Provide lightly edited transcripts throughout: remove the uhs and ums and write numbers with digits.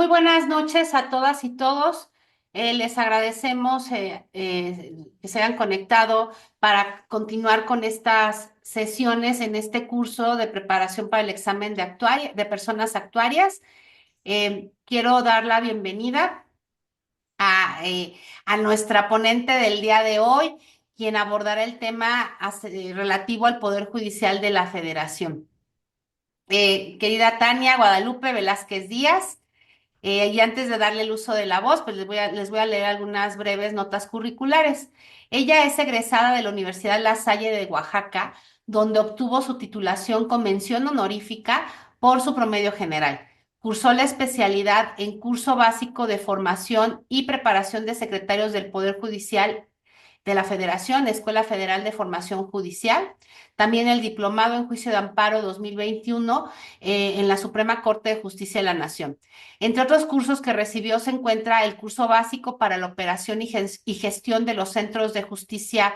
Muy buenas noches a todas y todos. Les agradecemos que se hayan conectado para continuar con estas sesiones en este curso de preparación para el examen de personas actuarias. Quiero dar la bienvenida a nuestra ponente del día de hoy, quien abordará el tema relativo al Poder Judicial de la Federación. Querida Tania Guadalupe Velázquez Díaz. Y antes de darle el uso de la voz, pues les voy a leer algunas breves notas curriculares. Ella es egresada de la Universidad La Salle de Oaxaca, donde obtuvo su titulación con mención honorífica por su promedio general. Cursó la especialidad en curso básico de formación y preparación de secretarios del Poder Judicial de la Federación, Escuela Federal de Formación Judicial. También el diplomado en juicio de amparo 2021 en la Suprema Corte de Justicia de la Nación. Entre otros cursos que recibió se encuentra el curso básico para la operación y gestión de los centros de justicia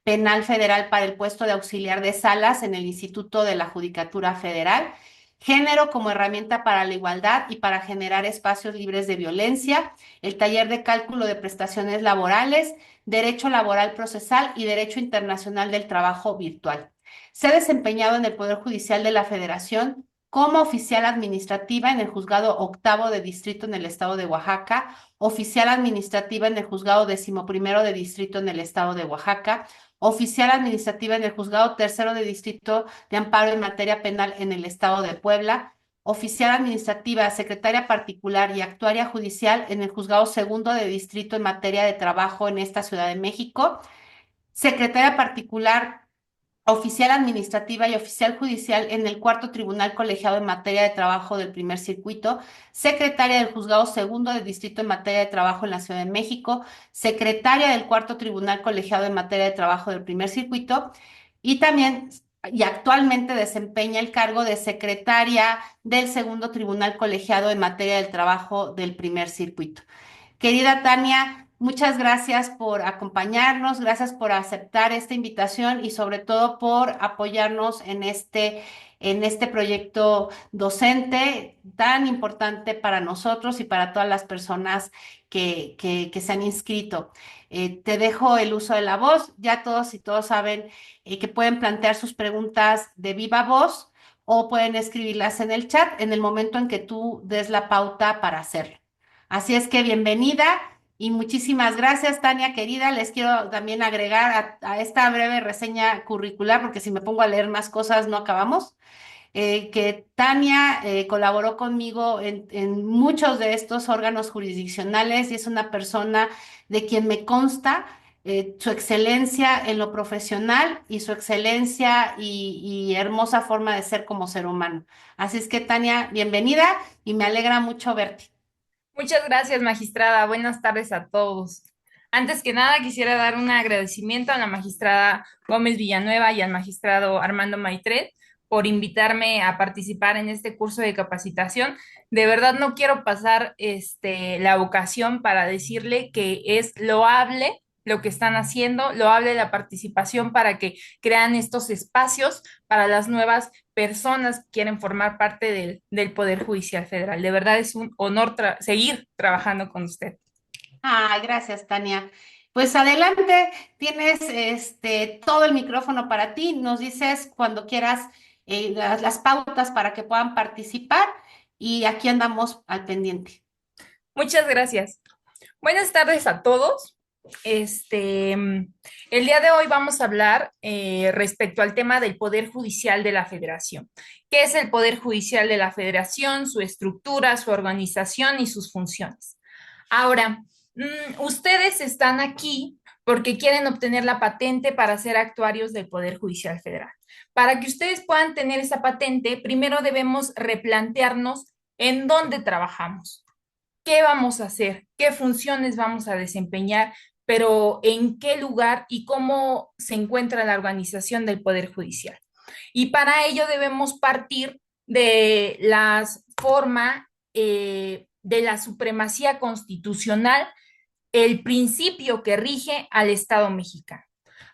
penal federal para el puesto de auxiliar de salas en el Instituto de la Judicatura Federal, género como herramienta para la igualdad y para generar espacios libres de violencia, el taller de cálculo de prestaciones laborales, derecho laboral procesal y derecho internacional del trabajo virtual. Se ha desempeñado en el Poder Judicial de la Federación como oficial administrativa en el Juzgado Octavo de Distrito en el Estado de Oaxaca, oficial administrativa en el Juzgado Decimoprimero de Distrito en el Estado de Oaxaca, oficial administrativa en el Juzgado Tercero de Distrito de Amparo en Materia Penal en el Estado de Puebla, oficial administrativa, secretaria particular y actuaria judicial en el Juzgado Segundo de Distrito en materia de trabajo en esta Ciudad de México, secretaria particular, oficial administrativa y oficial judicial en el Cuarto Tribunal Colegiado en materia de trabajo del Primer Circuito, secretaria del Juzgado Segundo de Distrito en materia de trabajo en la Ciudad de México, secretaria del Cuarto Tribunal Colegiado en materia de trabajo del Primer Circuito y también y actualmente desempeña el cargo de secretaria del Segundo Tribunal Colegiado en materia del trabajo del Primer Circuito. Querida Tania, muchas gracias por acompañarnos, gracias por aceptar esta invitación y sobre todo por apoyarnos en este proyecto docente tan importante para nosotros y para todas las personas que se han inscrito. Te dejo el uso de la voz. Ya todos y todos saben que pueden plantear sus preguntas de viva voz o pueden escribirlas en el chat en el momento en que tú des la pauta para hacerlo. Así es que bienvenida y muchísimas gracias, Tania querida. Les quiero también agregar a esta breve reseña curricular, porque si me pongo a leer más cosas no acabamos, que Tania colaboró conmigo en muchos de estos órganos jurisdiccionales y es una persona de quien me consta su excelencia en lo profesional y su excelencia y hermosa forma de ser como ser humano. Así es que, Tania, bienvenida y me alegra mucho verte. Muchas gracias, magistrada. Buenas tardes a todos. Antes que nada, quisiera dar un agradecimiento a la magistrada Gómez Villanueva y al magistrado Armando Maitret por invitarme a participar en este curso de capacitación. De verdad no quiero pasar la ocasión para decirle que es loable lo que están haciendo, loable la participación para que crean estos espacios para las nuevas personas que quieren formar parte del Poder Judicial Federal. De verdad es un honor seguir trabajando con usted. Ay, gracias, Tania. Pues adelante, tienes todo el micrófono para ti. Nos dices cuando quieras las pautas para que puedan participar y aquí andamos al pendiente. Muchas gracias. Buenas tardes a todos. El día de hoy vamos a hablar respecto al tema del Poder Judicial de la Federación. ¿Qué es el Poder Judicial de la Federación? Su estructura, su organización y sus funciones. Ahora, ustedes están aquí porque quieren obtener la patente para ser actuarios del Poder Judicial Federal. Para que ustedes puedan tener esa patente, primero debemos replantearnos en dónde trabajamos, qué vamos a hacer, qué funciones vamos a desempeñar, pero en qué lugar y cómo se encuentra la organización del Poder Judicial. Y para ello debemos partir de la forma de la supremacía constitucional, el principio que rige al Estado mexicano.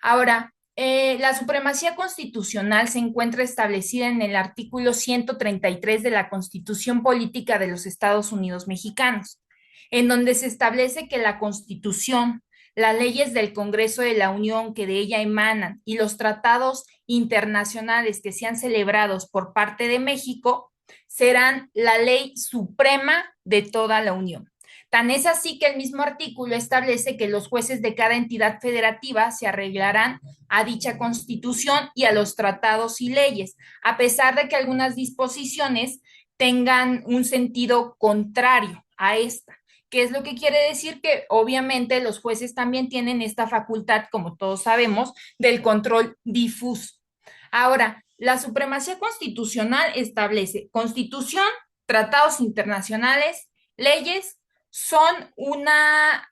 Ahora, La supremacía constitucional se encuentra establecida en el artículo 133 de la Constitución Política de los Estados Unidos Mexicanos, en donde se establece que la Constitución, las leyes del Congreso de la Unión que de ella emanan y los tratados internacionales que sean celebrados por parte de México serán la ley suprema de toda la Unión. Tan es así que el mismo artículo establece que los jueces de cada entidad federativa se arreglarán a dicha constitución y a los tratados y leyes, a pesar de que algunas disposiciones tengan un sentido contrario a esta. ¿Qué es lo que quiere decir? Que obviamente los jueces también tienen esta facultad, como todos sabemos, del control difuso. Ahora, la supremacía constitucional establece constitución, tratados internacionales, leyes, son una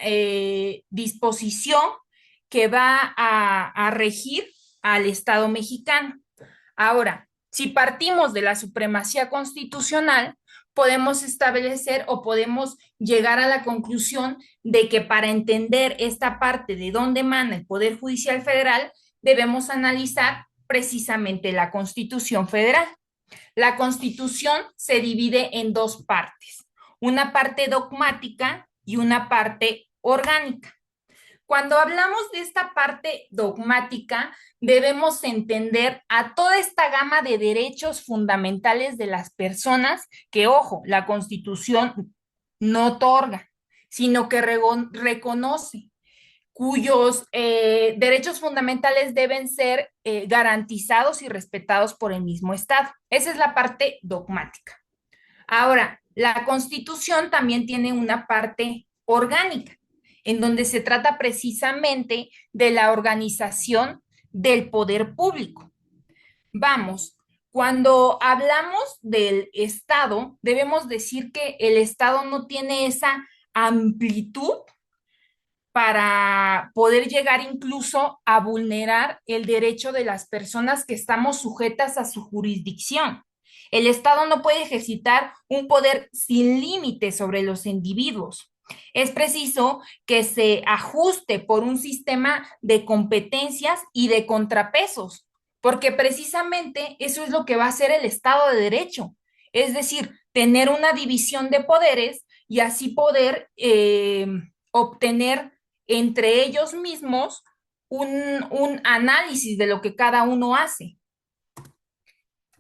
disposición que va a regir al Estado mexicano. Ahora, si partimos de la supremacía constitucional, podemos establecer o podemos llegar a la conclusión de que para entender esta parte de dónde emana el Poder Judicial Federal, debemos analizar precisamente la Constitución Federal. La Constitución se divide en dos partes, una parte dogmática y una parte orgánica. Cuando hablamos de esta parte dogmática, debemos entender a toda esta gama de derechos fundamentales de las personas que, ojo, la Constitución no otorga, sino que reconoce, cuyos derechos fundamentales deben ser garantizados y respetados por el mismo Estado. Esa es la parte dogmática. Ahora, la Constitución también tiene una parte orgánica, en donde se trata precisamente de la organización del poder público. Vamos, cuando hablamos del Estado, debemos decir que el Estado no tiene esa amplitud para poder llegar incluso a vulnerar el derecho de las personas que estamos sujetas a su jurisdicción. El Estado no puede ejercitar un poder sin límite sobre los individuos. Es preciso que se ajuste por un sistema de competencias y de contrapesos, porque precisamente eso es lo que va a hacer el Estado de Derecho, es decir, tener una división de poderes y así poder obtener entre ellos mismos un análisis de lo que cada uno hace.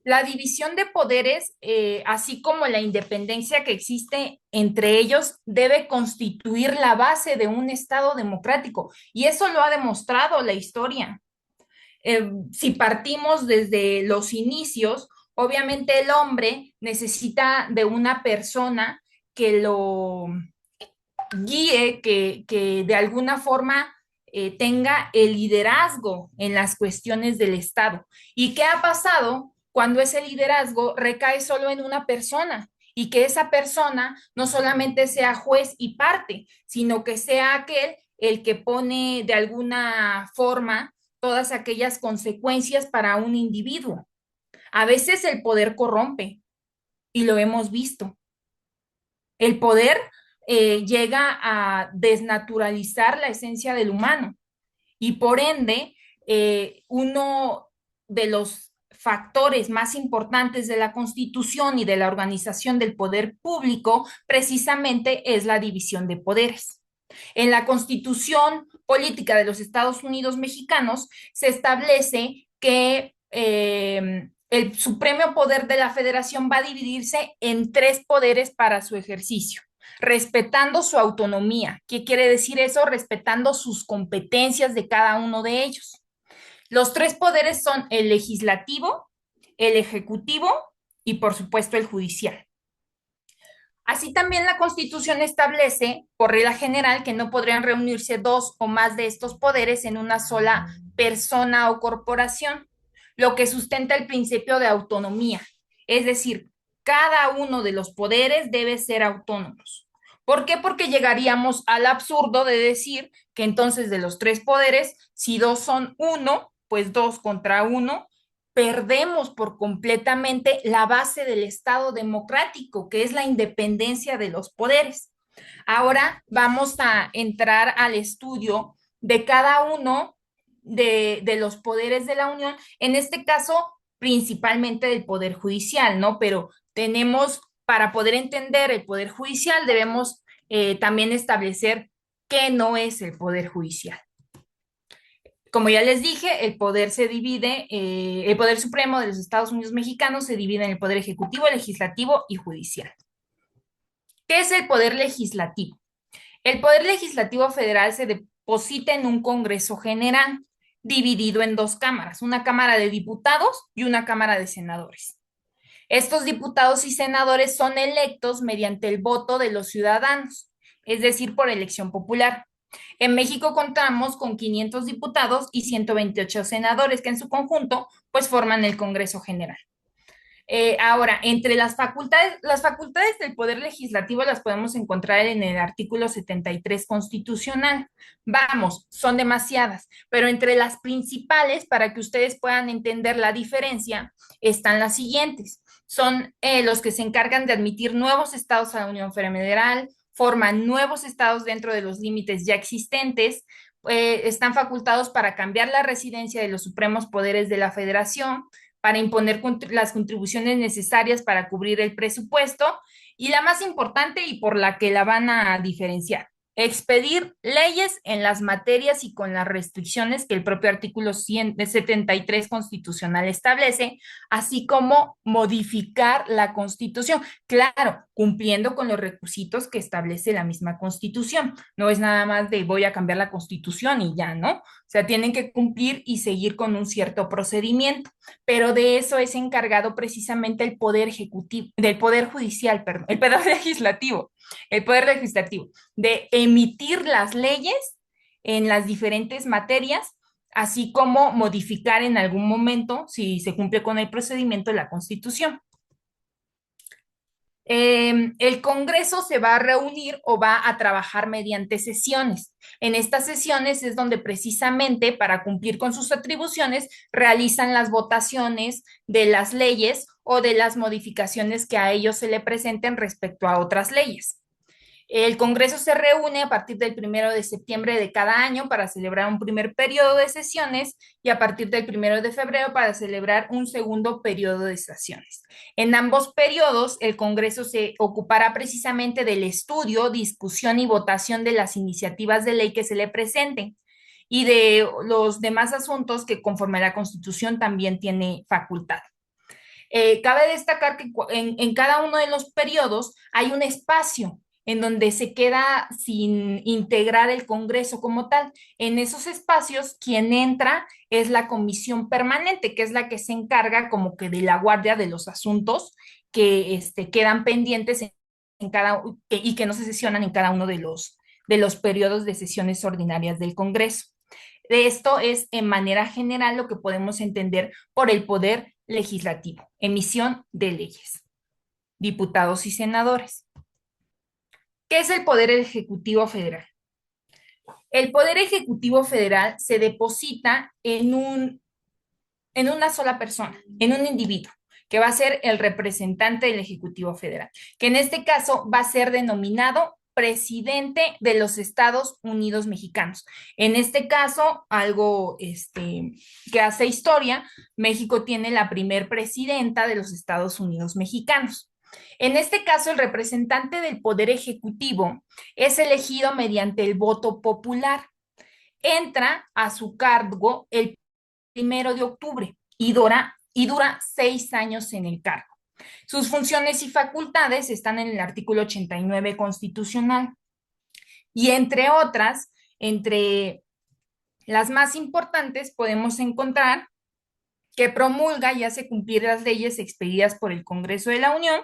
La división de poderes, así como la independencia que existe entre ellos, debe constituir la base de un Estado democrático. Y eso lo ha demostrado la historia. Si partimos desde los inicios, obviamente el hombre necesita de una persona que lo guíe, que de alguna forma tenga el liderazgo en las cuestiones del Estado. ¿Y qué ha pasado cuando ese liderazgo recae solo en una persona? Y que esa persona no solamente sea juez y parte, sino que sea aquel el que pone de alguna forma todas aquellas consecuencias para un individuo. A veces el poder corrompe y lo hemos visto. El poder llega a desnaturalizar la esencia del humano y por ende uno de los factores más importantes de la Constitución y de la organización del poder público precisamente es la división de poderes. En la Constitución Política de los Estados Unidos Mexicanos se establece que el supremo poder de la federación va a dividirse en tres poderes para su ejercicio, respetando su autonomía. ¿Qué quiere decir eso? Respetando sus competencias de cada uno de ellos. Los tres poderes son el legislativo, el ejecutivo y por supuesto el judicial. Así también la Constitución establece, por regla general, que no podrían reunirse dos o más de estos poderes en una sola persona o corporación, lo que sustenta el principio de autonomía. Es decir, cada uno de los poderes debe ser autónomos. ¿Por qué? Porque llegaríamos al absurdo de decir que entonces de los tres poderes, si dos son uno, pues dos contra uno, perdemos por completamente la base del Estado democrático, que es la independencia de los poderes. Ahora vamos a entrar al estudio de cada uno de los poderes de la Unión, en este caso principalmente del Poder Judicial, ¿no? Pero tenemos, para poder entender el Poder Judicial, debemos también establecer qué no es el Poder Judicial. Como ya les dije, el poder se divide, el poder supremo de los Estados Unidos mexicanos se divide en el poder ejecutivo, legislativo y judicial. ¿Qué es el poder legislativo? El poder legislativo federal se deposita en un Congreso General, dividido en dos cámaras, una Cámara de Diputados y una Cámara de Senadores. Estos diputados y senadores son electos mediante el voto de los ciudadanos, es decir, por elección popular. En México contamos con 500 diputados y 128 senadores que en su conjunto pues forman el Congreso General. Ahora, entre las facultades del Poder Legislativo las podemos encontrar en el artículo 73 constitucional. Vamos, son demasiadas, pero entre las principales, para que ustedes puedan entender la diferencia, están las siguientes. Son los que se encargan de admitir nuevos estados a la Unión Federal, forman nuevos estados dentro de los límites ya existentes, están facultados para cambiar la residencia de los supremos poderes de la Federación, para imponer las contribuciones necesarias para cubrir el presupuesto y la más importante y por la que la van a diferenciar, expedir leyes en las materias y con las restricciones que el propio artículo 173 constitucional establece, así como modificar la Constitución, claro, cumpliendo con los requisitos que establece la misma Constitución. No es nada más de voy a cambiar la Constitución y ya, ¿no? O sea, tienen que cumplir y seguir con un cierto procedimiento, pero de eso es encargado precisamente el Poder Ejecutivo, del Poder Judicial, perdón, el Poder Legislativo, de emitir las leyes en las diferentes materias, así como modificar en algún momento, si se cumple con el procedimiento, la Constitución. El Congreso se va a reunir o va a trabajar mediante sesiones. En estas sesiones es donde precisamente para cumplir con sus atribuciones realizan las votaciones de las leyes o de las modificaciones que a ellos se le presenten respecto a otras leyes. El Congreso se reúne a partir del 1 de septiembre de cada año para celebrar un primer periodo de sesiones y a partir del 1 de febrero para celebrar un segundo periodo de sesiones. En ambos periodos, el Congreso se ocupará precisamente del estudio, discusión y votación de las iniciativas de ley que se le presenten y de los demás asuntos que conforme a la Constitución también tiene facultad. Cabe destacar que en cada uno de los periodos hay un espacio en donde se queda sin integrar el Congreso como tal. En esos espacios, quien entra es la comisión permanente, que es la que se encarga como que de la guardia de los asuntos que quedan pendientes y que no se sesionan en cada uno de los periodos de sesiones ordinarias del Congreso. De esto es en manera general lo que podemos entender por el poder legislativo, emisión de leyes, diputados y senadores. ¿Qué es el Poder Ejecutivo Federal? El Poder Ejecutivo Federal se deposita en una sola persona, en un individuo, que va a ser el representante del Ejecutivo Federal, que en este caso va a ser denominado presidente de los Estados Unidos mexicanos. En este caso, algo que hace historia, México tiene la primer presidenta de los Estados Unidos mexicanos. En este caso, el representante del Poder Ejecutivo es elegido mediante el voto popular. Entra a su cargo el 1 de octubre y dura 6 años en el cargo. Sus funciones y facultades están en el artículo 89 constitucional y entre otras, entre las más importantes podemos encontrar que promulga y hace cumplir las leyes expedidas por el Congreso de la Unión,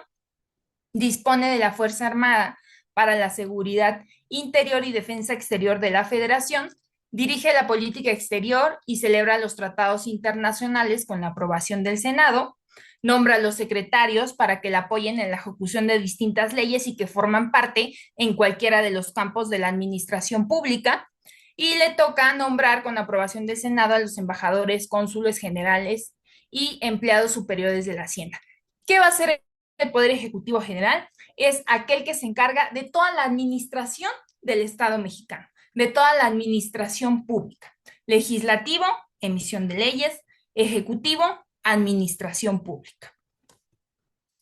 dispone de la Fuerza Armada para la seguridad interior y defensa exterior de la Federación, dirige la política exterior y celebra los tratados internacionales con la aprobación del Senado, nombra a los secretarios para que la apoyen en la ejecución de distintas leyes y que forman parte en cualquiera de los campos de la administración pública, y le toca nombrar con aprobación del Senado a los embajadores, cónsules generales y empleados superiores de la Hacienda. ¿Qué va a hacer el Poder Ejecutivo General? Es aquel que se encarga de toda la administración del Estado mexicano, de toda la administración pública. Legislativo, emisión de leyes. Ejecutivo, administración pública.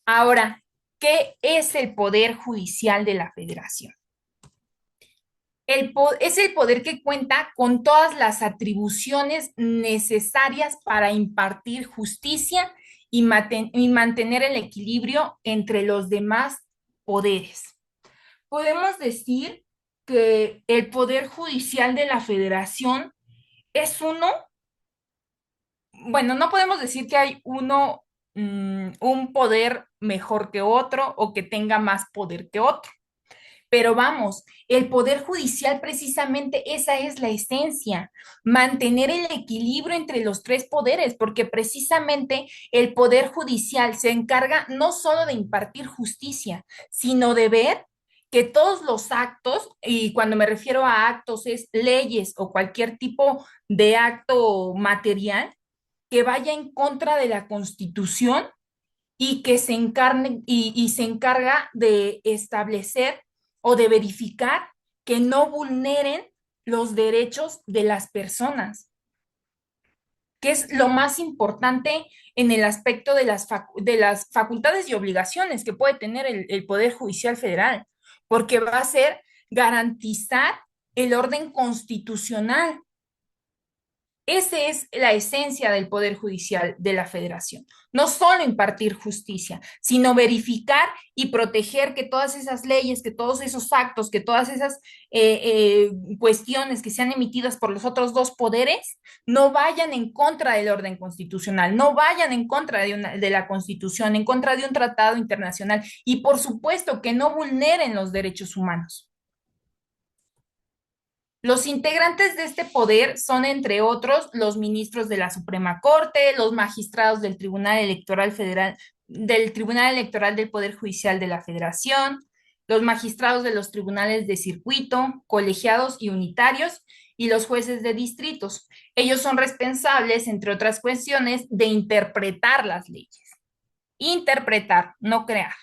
Ahora, ¿qué es el Poder Judicial de la Federación? Es el poder que cuenta con todas las atribuciones necesarias para impartir justicia y mantener el equilibrio entre los demás poderes. Podemos decir que el Poder Judicial de la Federación es uno, bueno, no podemos decir que hay uno, un poder mejor que otro o que tenga más poder que otro. Pero vamos, el poder judicial precisamente esa es la esencia, mantener el equilibrio entre los tres poderes, porque precisamente el poder judicial se encarga no solo de impartir justicia, sino de ver que todos los actos, y cuando me refiero a actos es leyes o cualquier tipo de acto material, que vaya en contra de la Constitución y que se encarne y se encarga de establecer o de verificar que no vulneren los derechos de las personas, que es lo más importante en el aspecto de las facultades y obligaciones que puede tener el Poder Judicial Federal, porque va a ser garantizar el orden constitucional. Esa es la esencia del Poder Judicial de la Federación. No solo impartir justicia, sino verificar y proteger que todas esas leyes, que todos esos actos, que todas esas cuestiones que sean emitidas por los otros dos poderes no vayan en contra del orden constitucional, no vayan en contra de la Constitución, en contra de un tratado internacional y por supuesto que no vulneren los derechos humanos. Los integrantes de este poder son, entre otros, los ministros de la Suprema Corte, los magistrados del Tribunal Electoral Federal, del Tribunal Electoral del Poder Judicial de la Federación, los magistrados de los tribunales de circuito, colegiados y unitarios, y los jueces de distritos. Ellos son responsables, entre otras cuestiones, de interpretar las leyes. Interpretar, no crear.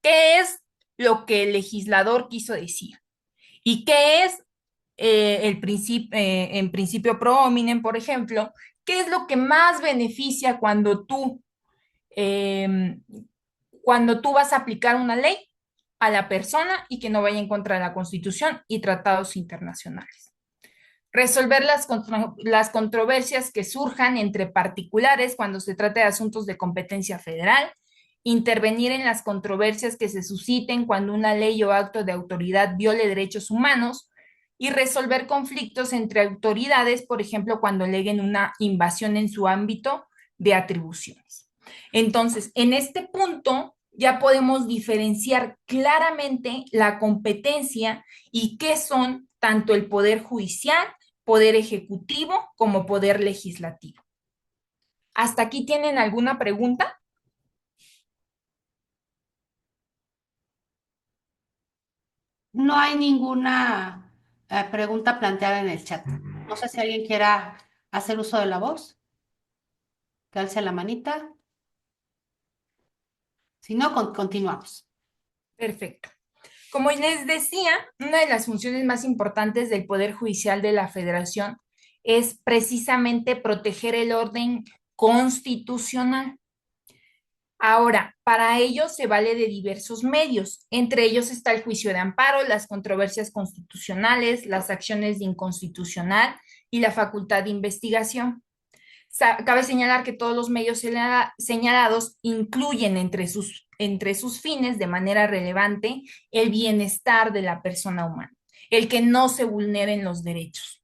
¿Qué es lo que el legislador quiso decir? ¿Y qué es en principio pro hominem, por ejemplo? ¿Qué es lo que más beneficia eh, cuando tú vas a aplicar una ley a la persona y que no vaya en contra de la Constitución y tratados internacionales? Resolver las controversias que surjan entre particulares cuando se trata de asuntos de competencia federal, intervenir en las controversias que se susciten cuando una ley o acto de autoridad viole derechos humanos y resolver conflictos entre autoridades, por ejemplo, cuando aleguen una invasión en su ámbito de atribuciones. Entonces, en este punto ya podemos diferenciar claramente la competencia y qué son tanto el poder judicial, poder ejecutivo como poder legislativo. ¿Hasta aquí tienen alguna pregunta? No hay ninguna pregunta planteada en el chat. No sé si alguien quiera hacer uso de la voz, que alce la manita. Si no, continuamos. Perfecto. Como les decía, una de las funciones más importantes del Poder Judicial de la Federación es precisamente proteger el orden constitucional. Ahora, para ello se vale de diversos medios. Entre ellos está el juicio de amparo, las controversias constitucionales, las acciones de inconstitucional y la facultad de investigación. Cabe señalar que todos los medios señalados incluyen entre sus fines de manera relevante el bienestar de la persona humana, el que no se vulneren los derechos.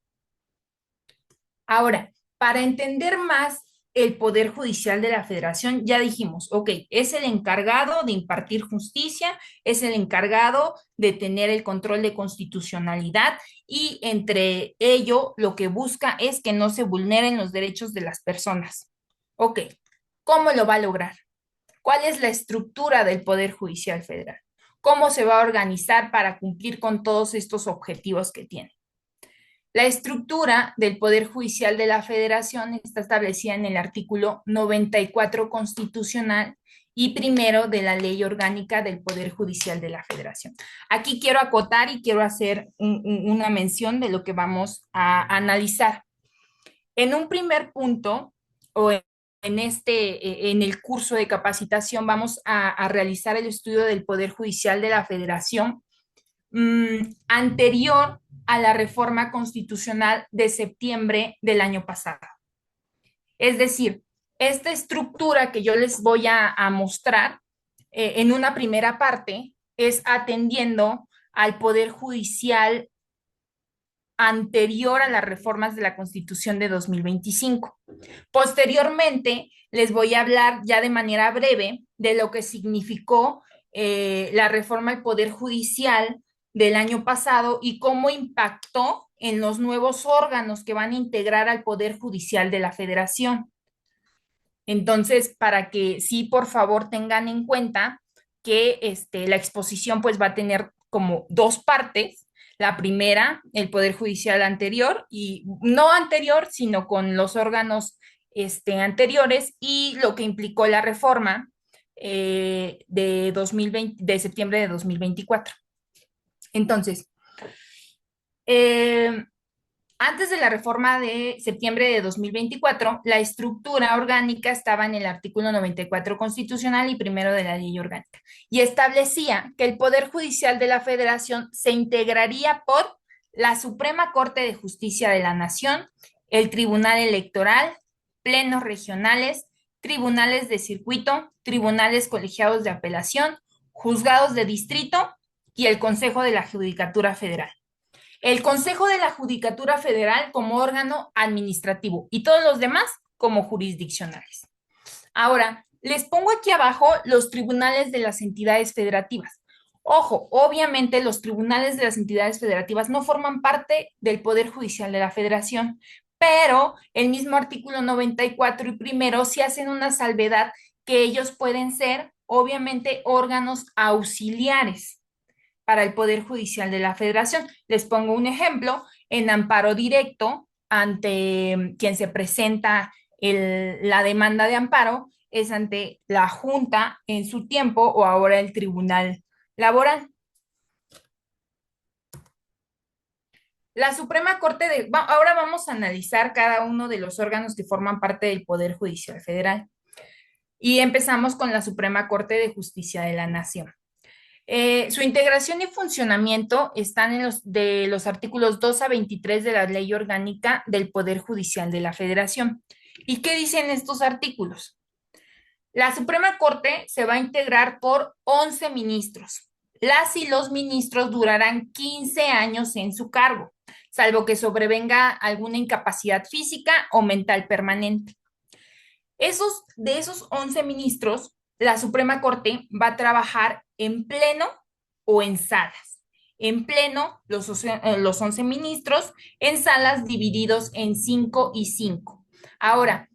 Ahora, para entender más el Poder Judicial de la Federación, ya dijimos, ok, es el encargado de impartir justicia, es el encargado de tener el control de constitucionalidad y entre ello lo que busca es que no se vulneren los derechos de las personas. Ok, ¿cómo lo va a lograr? ¿Cuál es la estructura del Poder Judicial Federal? ¿Cómo se va a organizar para cumplir con todos estos objetivos que tiene? La estructura del Poder Judicial de la Federación está establecida en el artículo 94 constitucional y primero de la Ley Orgánica del Poder Judicial de la Federación. Aquí quiero acotar y quiero hacer una mención de lo que vamos a analizar. En un primer punto, o en el curso de capacitación, vamos a realizar el estudio del Poder Judicial de la Federación anterior a la reforma constitucional de septiembre del año pasado. Es decir, esta estructura que yo les voy a mostrar en una primera parte es atendiendo al Poder Judicial anterior a las reformas de la Constitución de 2025. Posteriormente, les voy a hablar ya de manera breve de lo que significó la reforma al Poder Judicial del año pasado y cómo impactó en los nuevos órganos que van a integrar al Poder Judicial de la Federación. Entonces, para que sí, por favor, tengan en cuenta que la exposición pues va a tener como dos partes. La primera, el Poder Judicial anterior y no anterior, sino con los órganos anteriores y lo que implicó la reforma de 2020, de septiembre de 2024. Entonces, eh, antes de la reforma de septiembre de 2024, la estructura orgánica estaba en el artículo 94 constitucional y primero de la ley orgánica, y establecía que el Poder Judicial de la Federación se integraría por la Suprema Corte de Justicia de la Nación, el Tribunal Electoral, plenos regionales, tribunales de circuito, tribunales colegiados de apelación, juzgados de distrito y el Consejo de la Judicatura Federal. El Consejo de la Judicatura Federal como órgano administrativo y todos los demás como jurisdiccionales. Ahora, les pongo aquí abajo los tribunales de las entidades federativas. Ojo, obviamente los tribunales de las entidades federativas no forman parte del Poder Judicial de la Federación, pero el mismo artículo 94 y primero sí hacen una salvedad que ellos pueden ser, obviamente, órganos auxiliares para el Poder Judicial de la Federación. Les pongo un ejemplo, en amparo directo ante quien se presenta la demanda de amparo es ante la Junta en su tiempo o ahora el Tribunal Laboral. La Suprema Corte ahora vamos a analizar cada uno de los órganos que forman parte del Poder Judicial Federal. Y empezamos con la Suprema Corte de Justicia de la Nación. Su integración y funcionamiento están en los artículos 2 a 23 de la Ley Orgánica del Poder Judicial de la Federación. ¿Y qué dicen estos artículos? La Suprema Corte se va a integrar por 11 ministros. Las y los ministros durarán 15 años en su cargo, salvo que sobrevenga alguna incapacidad física o mental permanente. De esos 11 ministros, la Suprema Corte va a trabajar en pleno o en salas. En pleno, los 11 ministros, en salas divididos en 5 y 5. Ahora,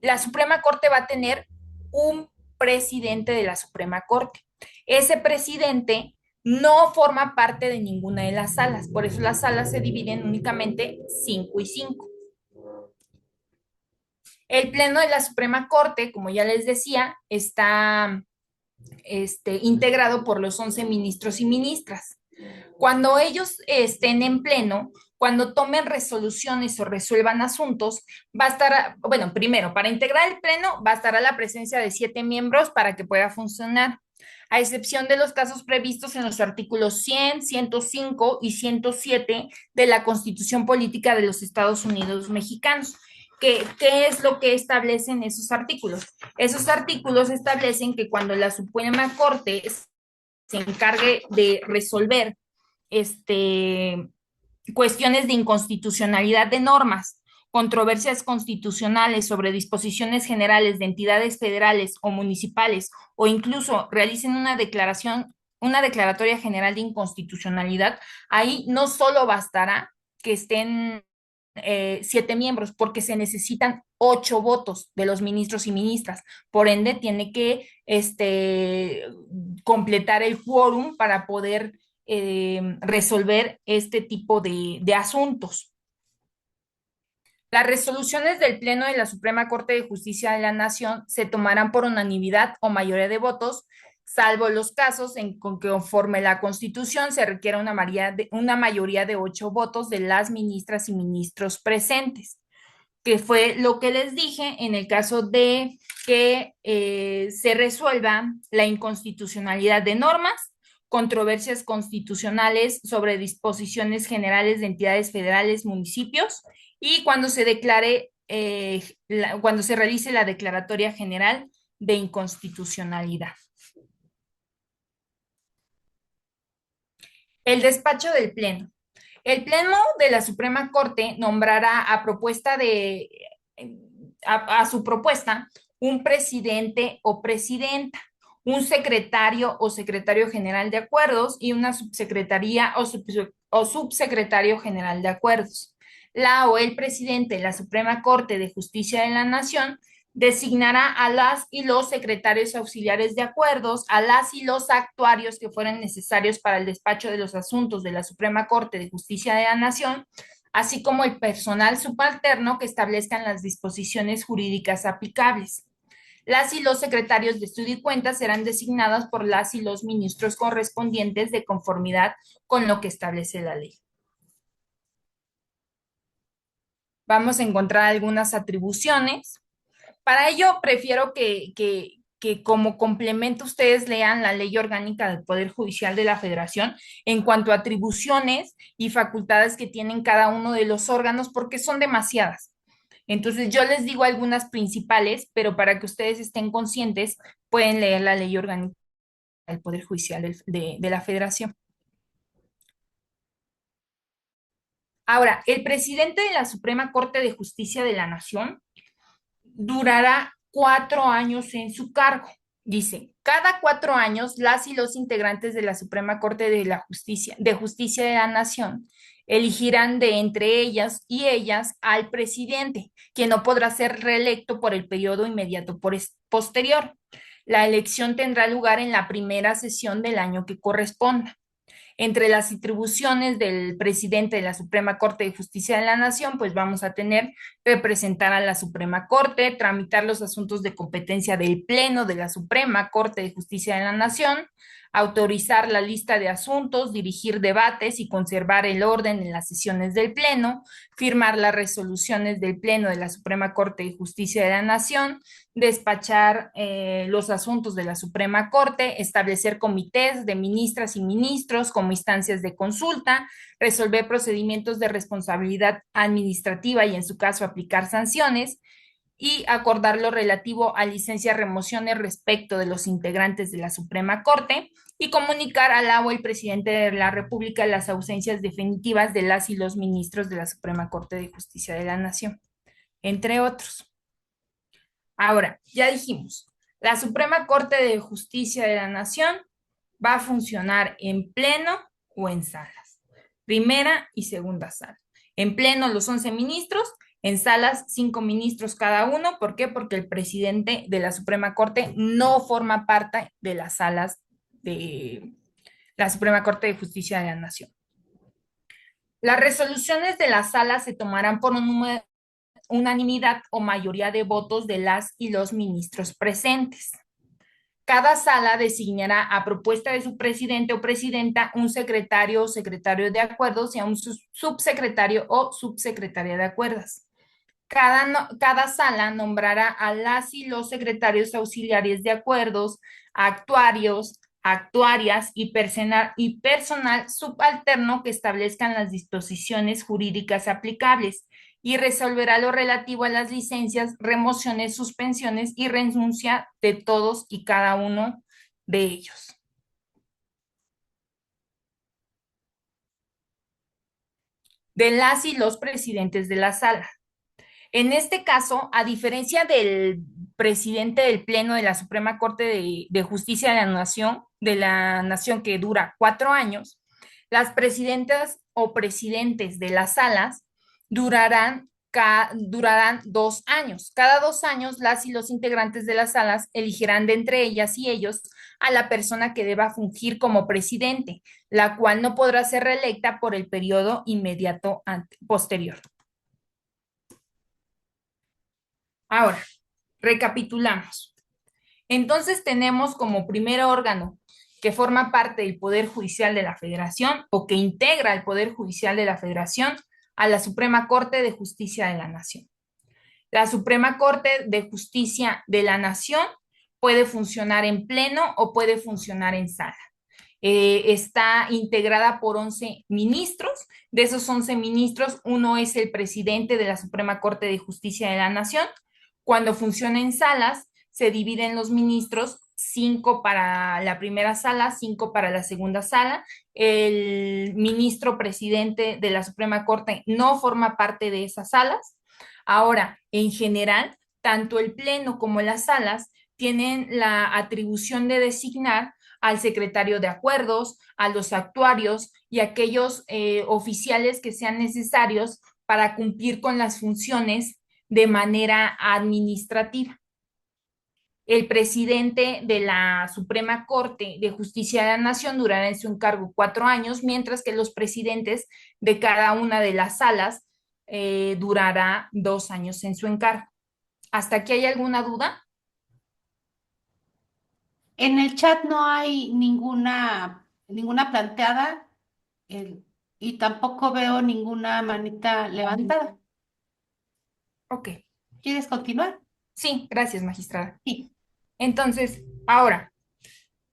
la Suprema Corte va a tener un presidente de la Suprema Corte. Ese presidente no forma parte de ninguna de las salas, por eso las salas se dividen únicamente 5 y 5. El Pleno de la Suprema Corte, como ya les decía, está integrado por los 11 ministros y ministras. Cuando ellos estén en pleno, cuando tomen resoluciones o resuelvan asuntos, va a estar, bueno, primero, para integrar el pleno, va a estar a la presencia de 7 miembros para que pueda funcionar, a excepción de los casos previstos en los artículos 100, 105 y 107 de la Constitución Política de los Estados Unidos Mexicanos. ¿Qué es lo que establecen esos artículos? Esos artículos establecen que cuando la Suprema Corte se encargue de resolver cuestiones de inconstitucionalidad de normas, controversias constitucionales sobre disposiciones generales de entidades federales o municipales, o incluso realicen una declaratoria general de inconstitucionalidad, ahí no solo bastará que estén 7 miembros, porque se necesitan 8 votos de los ministros y ministras. Por ende, tiene que completar el quórum para poder resolver este tipo de asuntos. Las resoluciones del Pleno de la Suprema Corte de Justicia de la Nación se tomarán por unanimidad o mayoría de votos, salvo los casos en que conforme la Constitución se requiera una mayoría de 8 votos de las ministras y ministros presentes. que fue lo que les dije en el caso de que se resuelva la inconstitucionalidad de normas, controversias constitucionales sobre disposiciones generales de entidades federales, municipios, y cuando se declare, cuando se realice la declaratoria general de inconstitucionalidad. El despacho del Pleno. El Pleno de la Suprema Corte nombrará a su propuesta un presidente o presidenta, un secretario o secretario general de acuerdos y una subsecretaría o subsecretario general de acuerdos. La o el presidente de la Suprema Corte de Justicia de la Nación designará a las y los secretarios auxiliares de acuerdos, a las y los actuarios que fueran necesarios para el despacho de los asuntos de la Suprema Corte de Justicia de la Nación, así como el personal subalterno que establezcan las disposiciones jurídicas aplicables. Las y los secretarios de estudio y cuenta serán designadas por las y los ministros correspondientes de conformidad con lo que establece la ley. Vamos a encontrar algunas atribuciones. Para ello, prefiero que como complemento ustedes lean la Ley Orgánica del Poder Judicial de la Federación en cuanto a atribuciones y facultades que tienen cada uno de los órganos, porque son demasiadas. Entonces, yo les digo algunas principales, pero para que ustedes estén conscientes, pueden leer la Ley Orgánica del Poder Judicial de la Federación. Ahora, el presidente de la Suprema Corte de Justicia de la Nación durará 4 años en su cargo. Dice, cada 4 años, las y los integrantes de la Suprema Corte de Justicia de la Nación elegirán de entre ellas y ellas al presidente, quien no podrá ser reelecto por el periodo inmediato posterior. La elección tendrá lugar en la primera sesión del año que corresponda. Entre las atribuciones del presidente de la Suprema Corte de Justicia de la Nación, pues vamos a tener representar a la Suprema Corte, tramitar los asuntos de competencia del Pleno de la Suprema Corte de Justicia de la Nación, autorizar la lista de asuntos, dirigir debates y conservar el orden en las sesiones del Pleno, firmar las resoluciones del Pleno de la Suprema Corte de Justicia de la Nación, despachar los asuntos de la Suprema Corte, establecer comités de ministras y ministros como instancias de consulta, resolver procedimientos de responsabilidad administrativa y en su caso aplicar sanciones, y acordar lo relativo a licencias, remociones respecto de los integrantes de la Suprema Corte y comunicar al o el presidente de la República las ausencias definitivas de las y los ministros de la Suprema Corte de Justicia de la Nación, entre otros. Ahora, ya dijimos, la Suprema Corte de Justicia de la Nación va a funcionar en pleno o en salas, primera y segunda sala. En pleno los 11 ministros, en salas 5 ministros cada uno. ¿Por qué? Porque el presidente de la Suprema Corte no forma parte de las salas de la Suprema Corte de Justicia de la Nación. Las resoluciones de la sala se tomarán por unanimidad o mayoría de votos de las y los ministros presentes. Cada sala designará a propuesta de su presidente o presidenta un secretario o secretario de acuerdos y a un subsecretario o subsecretaria de acuerdos. Cada sala nombrará a las y los secretarios auxiliares de acuerdos, actuarios, actuarias y personal subalterno que establezcan las disposiciones jurídicas aplicables y resolverá lo relativo a las licencias, remociones, suspensiones y renuncia de todos y cada uno de ellos. De las y los presidentes de la sala. En este caso, a diferencia del presidente del Pleno de la Suprema Corte de Justicia de la Nación que dura 4 años, las presidentas o presidentes de las salas durarán 2 años. Cada 2 años, las y los integrantes de las salas elegirán de entre ellas y ellos a la persona que deba fungir como presidente, la cual no podrá ser reelecta por el periodo inmediato posterior. Ahora, recapitulamos. Entonces tenemos como primer órgano que forma parte del Poder Judicial de la Federación o que integra el Poder Judicial de la Federación a la Suprema Corte de Justicia de la Nación. La Suprema Corte de Justicia de la Nación puede funcionar en pleno o puede funcionar en sala. Está integrada por 11 ministros. De esos 11 ministros, uno es el presidente de la Suprema Corte de Justicia de la Nación. Cuando funciona en salas, se dividen los ministros, 5 para la primera sala, 5 para la segunda sala. El ministro presidente de la Suprema Corte no forma parte de esas salas. Ahora, en general, tanto el Pleno como las salas tienen la atribución de designar al secretario de acuerdos, a los actuarios y aquellos oficiales que sean necesarios para cumplir con las funciones de manera administrativa. El presidente de la Suprema Corte de Justicia de la Nación durará en su encargo 4 años, mientras que los presidentes de cada una de las salas durará 2 años en su encargo. ¿Hasta aquí hay alguna duda? En el chat no hay ninguna planteada y tampoco veo ninguna manita levantada. Ok. ¿Quieres continuar? Sí, gracias, magistrada. Sí. Entonces, ahora,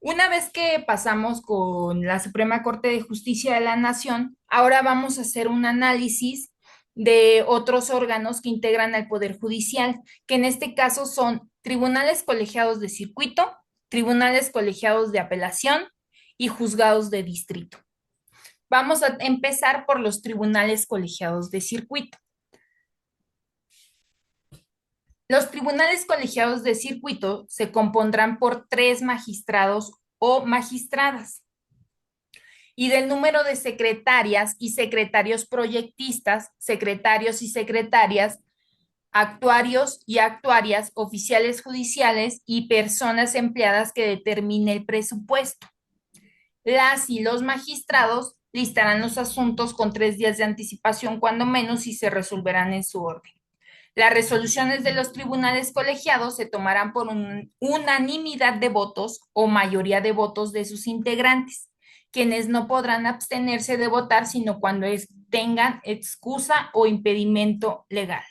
una vez que pasamos con la Suprema Corte de Justicia de la Nación, ahora vamos a hacer un análisis de otros órganos que integran al Poder Judicial, que en este caso son tribunales colegiados de circuito, tribunales colegiados de apelación y juzgados de distrito. Vamos a empezar por los tribunales colegiados de circuito. Los tribunales colegiados de circuito se compondrán por 3 magistrados o magistradas y del número de secretarias y secretarios proyectistas, secretarios y secretarias, actuarios y actuarias, oficiales judiciales y personas empleadas que determine el presupuesto. Las y los magistrados listarán los asuntos con 3 días de anticipación cuando menos y se resolverán en su orden. Las resoluciones de los tribunales colegiados se tomarán por unanimidad de votos o mayoría de votos de sus integrantes, quienes no podrán abstenerse de votar sino cuando tengan excusa o impedimento legal.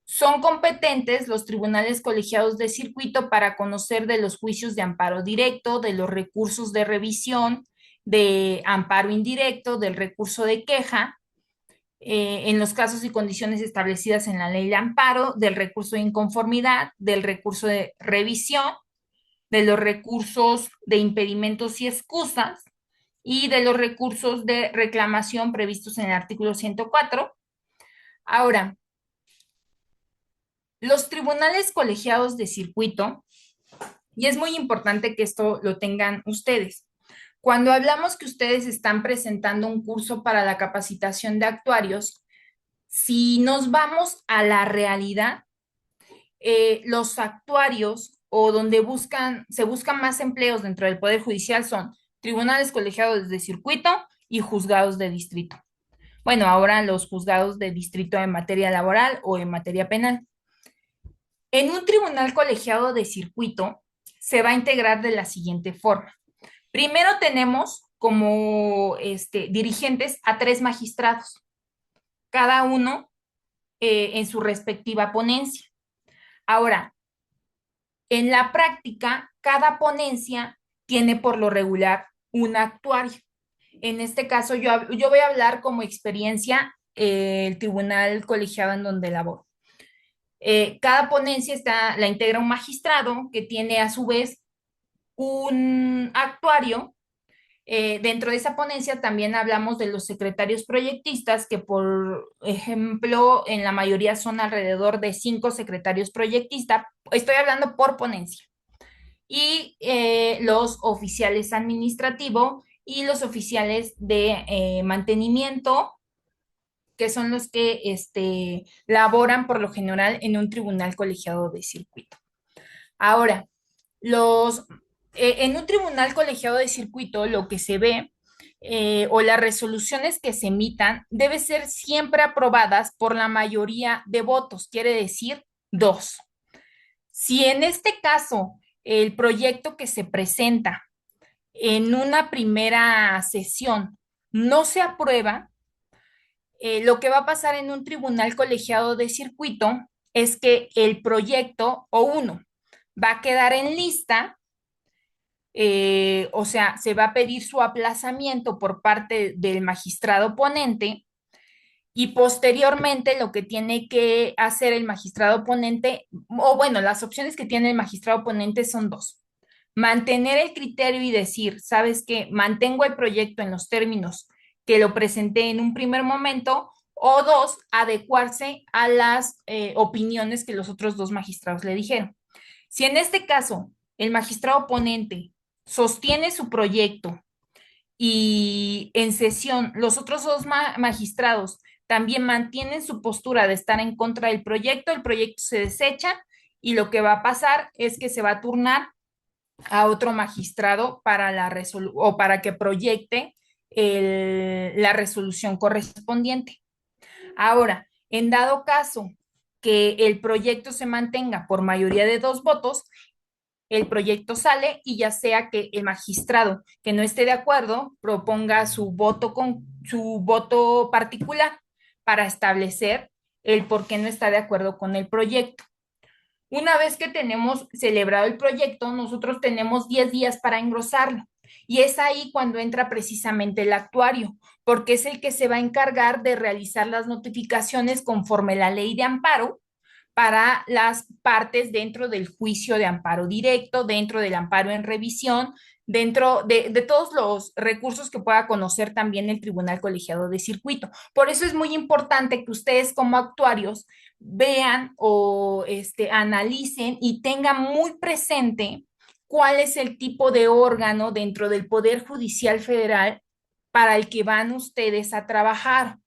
Son competentes los tribunales colegiados de circuito para conocer de los juicios de amparo directo, de los recursos de revisión, de amparo indirecto, del recurso de queja, en los casos y condiciones establecidas en la ley de amparo, del recurso de inconformidad, del recurso de revisión, de los recursos de impedimentos y excusas y de los recursos de reclamación previstos en el artículo 104. Ahora, los tribunales colegiados de circuito, y es muy importante que esto lo tengan ustedes. Cuando hablamos que ustedes están presentando un curso para la capacitación de actuarios, si nos vamos a la realidad, los actuarios o donde se buscan más empleos dentro del Poder Judicial son tribunales colegiados de circuito y juzgados de distrito. Bueno, ahora los juzgados de distrito en materia laboral o en materia penal. En un tribunal colegiado de circuito se va a integrar de la siguiente forma. Primero tenemos como dirigentes a 3 magistrados, cada uno en su respectiva ponencia. Ahora, en la práctica, cada ponencia tiene por lo regular un actuario. En este caso, yo voy a hablar como experiencia el tribunal colegiado en donde laboro. Cada ponencia la integra un magistrado que tiene a su vez un actuario. Dentro de esa ponencia también hablamos de los secretarios proyectistas, que por ejemplo en la mayoría son alrededor de 5 secretarios proyectistas. Estoy hablando por ponencia. Y los oficiales administrativos y los oficiales de mantenimiento, que son los que laboran por lo general en un tribunal colegiado de circuito. Ahora, en un tribunal colegiado de circuito lo que se ve o las resoluciones que se emitan deben ser siempre aprobadas por la mayoría de votos, quiere decir 2. Si en este caso el proyecto que se presenta en una primera sesión no se aprueba, lo que va a pasar en un tribunal colegiado de circuito es que el proyecto, o uno, va a quedar en lista, o sea, se va a pedir su aplazamiento por parte del magistrado ponente y posteriormente lo que tiene que hacer el magistrado ponente, o bueno, las opciones que tiene el magistrado ponente son dos. Mantener el criterio y decir, ¿sabes qué? Mantengo el proyecto en los términos que lo presenté en un primer momento, o dos, adecuarse a las opiniones que los otros dos magistrados le dijeron. Si en este caso el magistrado ponente sostiene su proyecto y en sesión los otros dos magistrados también mantienen su postura de estar en contra del proyecto, el proyecto se desecha y lo que va a pasar es que se va a turnar a otro magistrado para o para que proyecte la resolución correspondiente. Ahora, en dado caso que el proyecto se mantenga por mayoría de 2 votos, el proyecto sale y ya sea que el magistrado que no esté de acuerdo proponga su voto particular para establecer el por qué no está de acuerdo con el proyecto. Una vez que tenemos celebrado el proyecto, nosotros tenemos 10 días para engrosarlo. Y es ahí cuando entra precisamente el actuario, porque es el que se va a encargar de realizar las notificaciones conforme la ley de amparo para las partes dentro del juicio de amparo directo, dentro del amparo en revisión, dentro de todos los recursos que pueda conocer también el Tribunal Colegiado de Circuito. Por eso es muy importante que ustedes como actuarios vean o analicen y tengan muy presente cuál es el tipo de órgano dentro del Poder Judicial Federal para el que van ustedes a trabajar,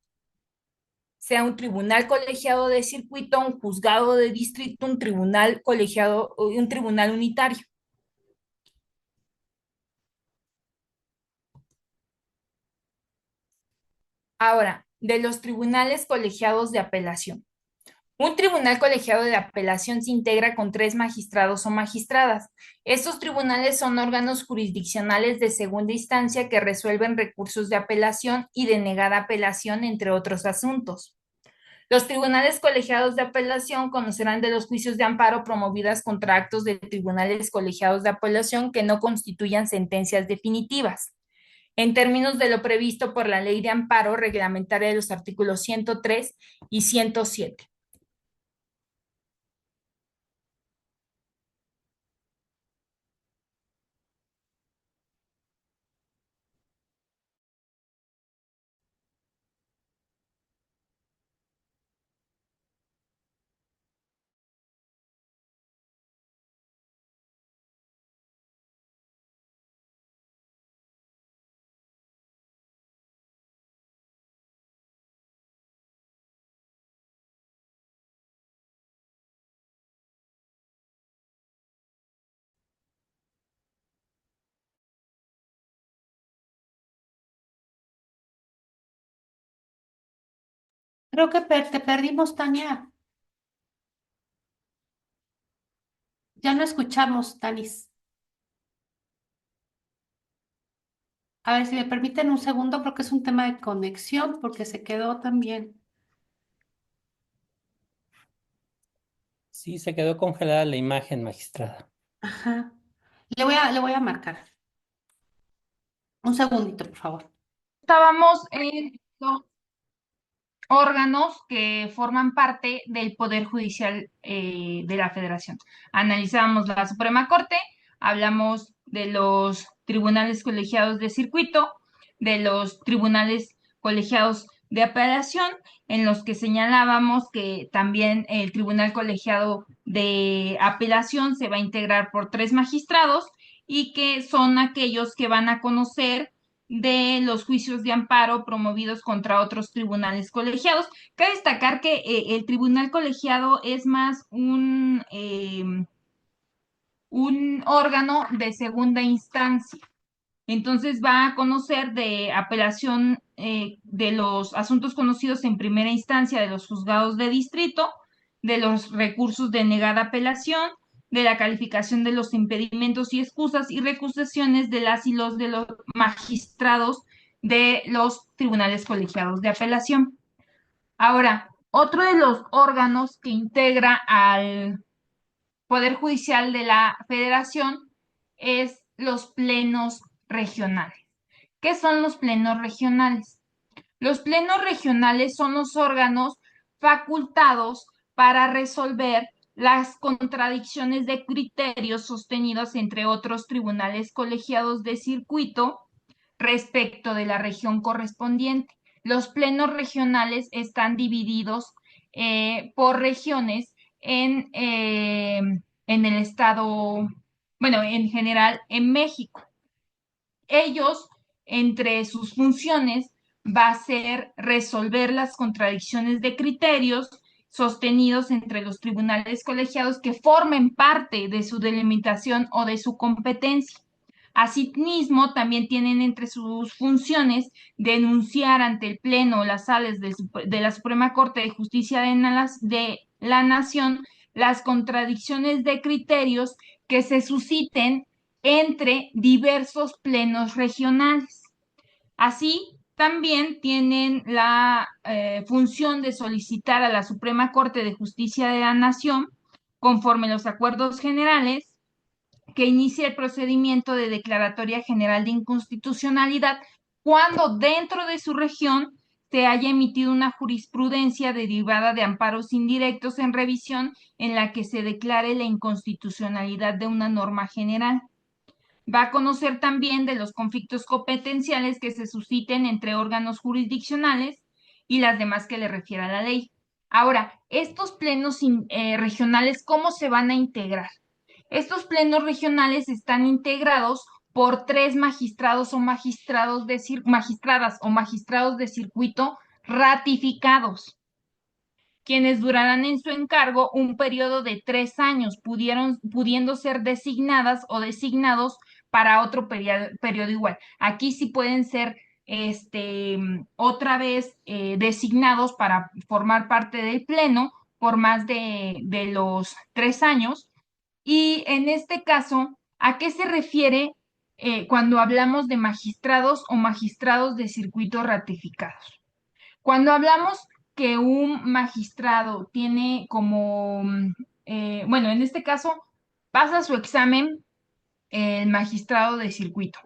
sea un tribunal colegiado de circuito, un juzgado de distrito, un tribunal colegiado, un tribunal unitario. Ahora, de los tribunales colegiados de apelación. Un tribunal colegiado de apelación se integra con 3 magistrados o magistradas. Estos tribunales son órganos jurisdiccionales de segunda instancia que resuelven recursos de apelación y de negada apelación, entre otros asuntos. Los tribunales colegiados de apelación conocerán de los juicios de amparo promovidas contra actos de tribunales colegiados de apelación que no constituyan sentencias definitivas, en términos de lo previsto por la Ley de Amparo reglamentaria de los artículos 103 y 107. Creo que te perdimos, Tania. Ya no escuchamos, Tanis. A ver si me permiten un segundo, creo que es un tema de conexión porque se quedó también. Sí, se quedó congelada la imagen, magistrada. Ajá. Le voy a marcar. Un segundito, por favor. Estábamos en los órganos que forman parte del Poder Judicial de la Federación. Analizamos la Suprema Corte, hablamos de los tribunales colegiados de circuito, de los tribunales colegiados de apelación, en los que señalábamos que también el tribunal colegiado de apelación se va a integrar por 3 magistrados y que son aquellos que van a conocer de los juicios de amparo promovidos contra otros tribunales colegiados. Cabe destacar que el tribunal colegiado es más un órgano de segunda instancia. Entonces va a conocer de apelación de los asuntos conocidos en primera instancia de los juzgados de distrito, de los recursos de negada apelación, de la calificación de los impedimentos y excusas y recusaciones de las y los de los magistrados de los tribunales colegiados de apelación. Ahora, Otro de los órganos que integra al Poder Judicial de la Federación es los plenos regionales. ¿Qué son los plenos regionales? Los plenos regionales son los órganos facultados para resolver las contradicciones de criterios sostenidos entre otros tribunales colegiados de circuito respecto de la región correspondiente. Los plenos regionales están divididos por regiones en el estado, bueno, en general en México. Ellos, entre sus funciones, va a ser resolver las contradicciones de criterios sostenidos entre los tribunales colegiados que formen parte de su delimitación o de su competencia. Asimismo, también tienen entre sus funciones denunciar ante el Pleno o las salas de la Suprema Corte de Justicia de la Nación las contradicciones de criterios que se susciten entre diversos plenos regionales. Así, también tienen la función de solicitar a la Suprema Corte de Justicia de la Nación, conforme los acuerdos generales, que inicie el procedimiento de declaratoria general de inconstitucionalidad cuando dentro de su región se haya emitido una jurisprudencia derivada de amparos indirectos en revisión en la que se declare la inconstitucionalidad de una norma general. Va a conocer también de los conflictos competenciales que se susciten entre órganos jurisdiccionales y las demás que le refiera la ley. Ahora, estos plenos regionales, ¿cómo se van a integrar? Estos plenos regionales están integrados por 3 magistrados o magistradas o magistrados de circuito ratificados, quienes durarán en su encargo un periodo de 3 años, pudiendo ser designadas o designados para otro periodo igual. Aquí sí pueden ser otra vez designados para formar parte del pleno por más de los 3 años. Y en este caso, ¿a qué se refiere cuando hablamos de magistrados o magistrados de circuito ratificados? Cuando hablamos que un magistrado tiene como, bueno, en este caso, pasa su examen el magistrado de circuito.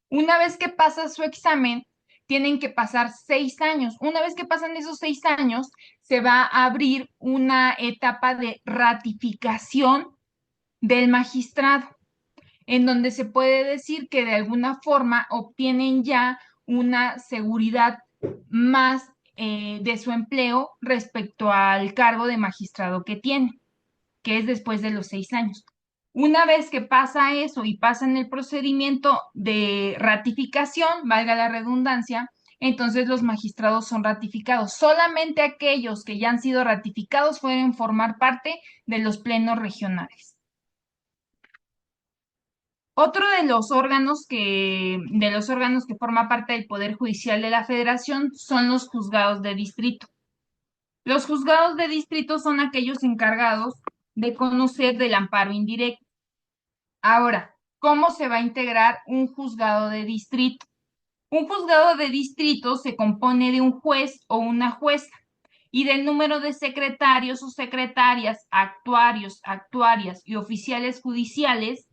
Una vez que pasa su examen, tienen que pasar 6 años. Una vez que pasan esos 6 años, se va a abrir una etapa de ratificación del magistrado, en donde se puede decir que de alguna forma obtienen ya una seguridad más de su empleo respecto al cargo de magistrado que tiene, que es después de los 6 años. Una vez que pasa eso y pasa en el procedimiento de ratificación, valga la redundancia, entonces los magistrados son ratificados. Solamente aquellos que ya han sido ratificados pueden formar parte de los plenos regionales. Otro de los órganos que forma parte del Poder Judicial de la Federación son los juzgados de distrito. Los juzgados de distrito son aquellos encargados de conocer del amparo indirecto. Ahora, ¿cómo se va a integrar un juzgado de distrito? Un juzgado de distrito se compone de un juez o una jueza y del número de secretarios o secretarias, actuarios, actuarias y oficiales judiciales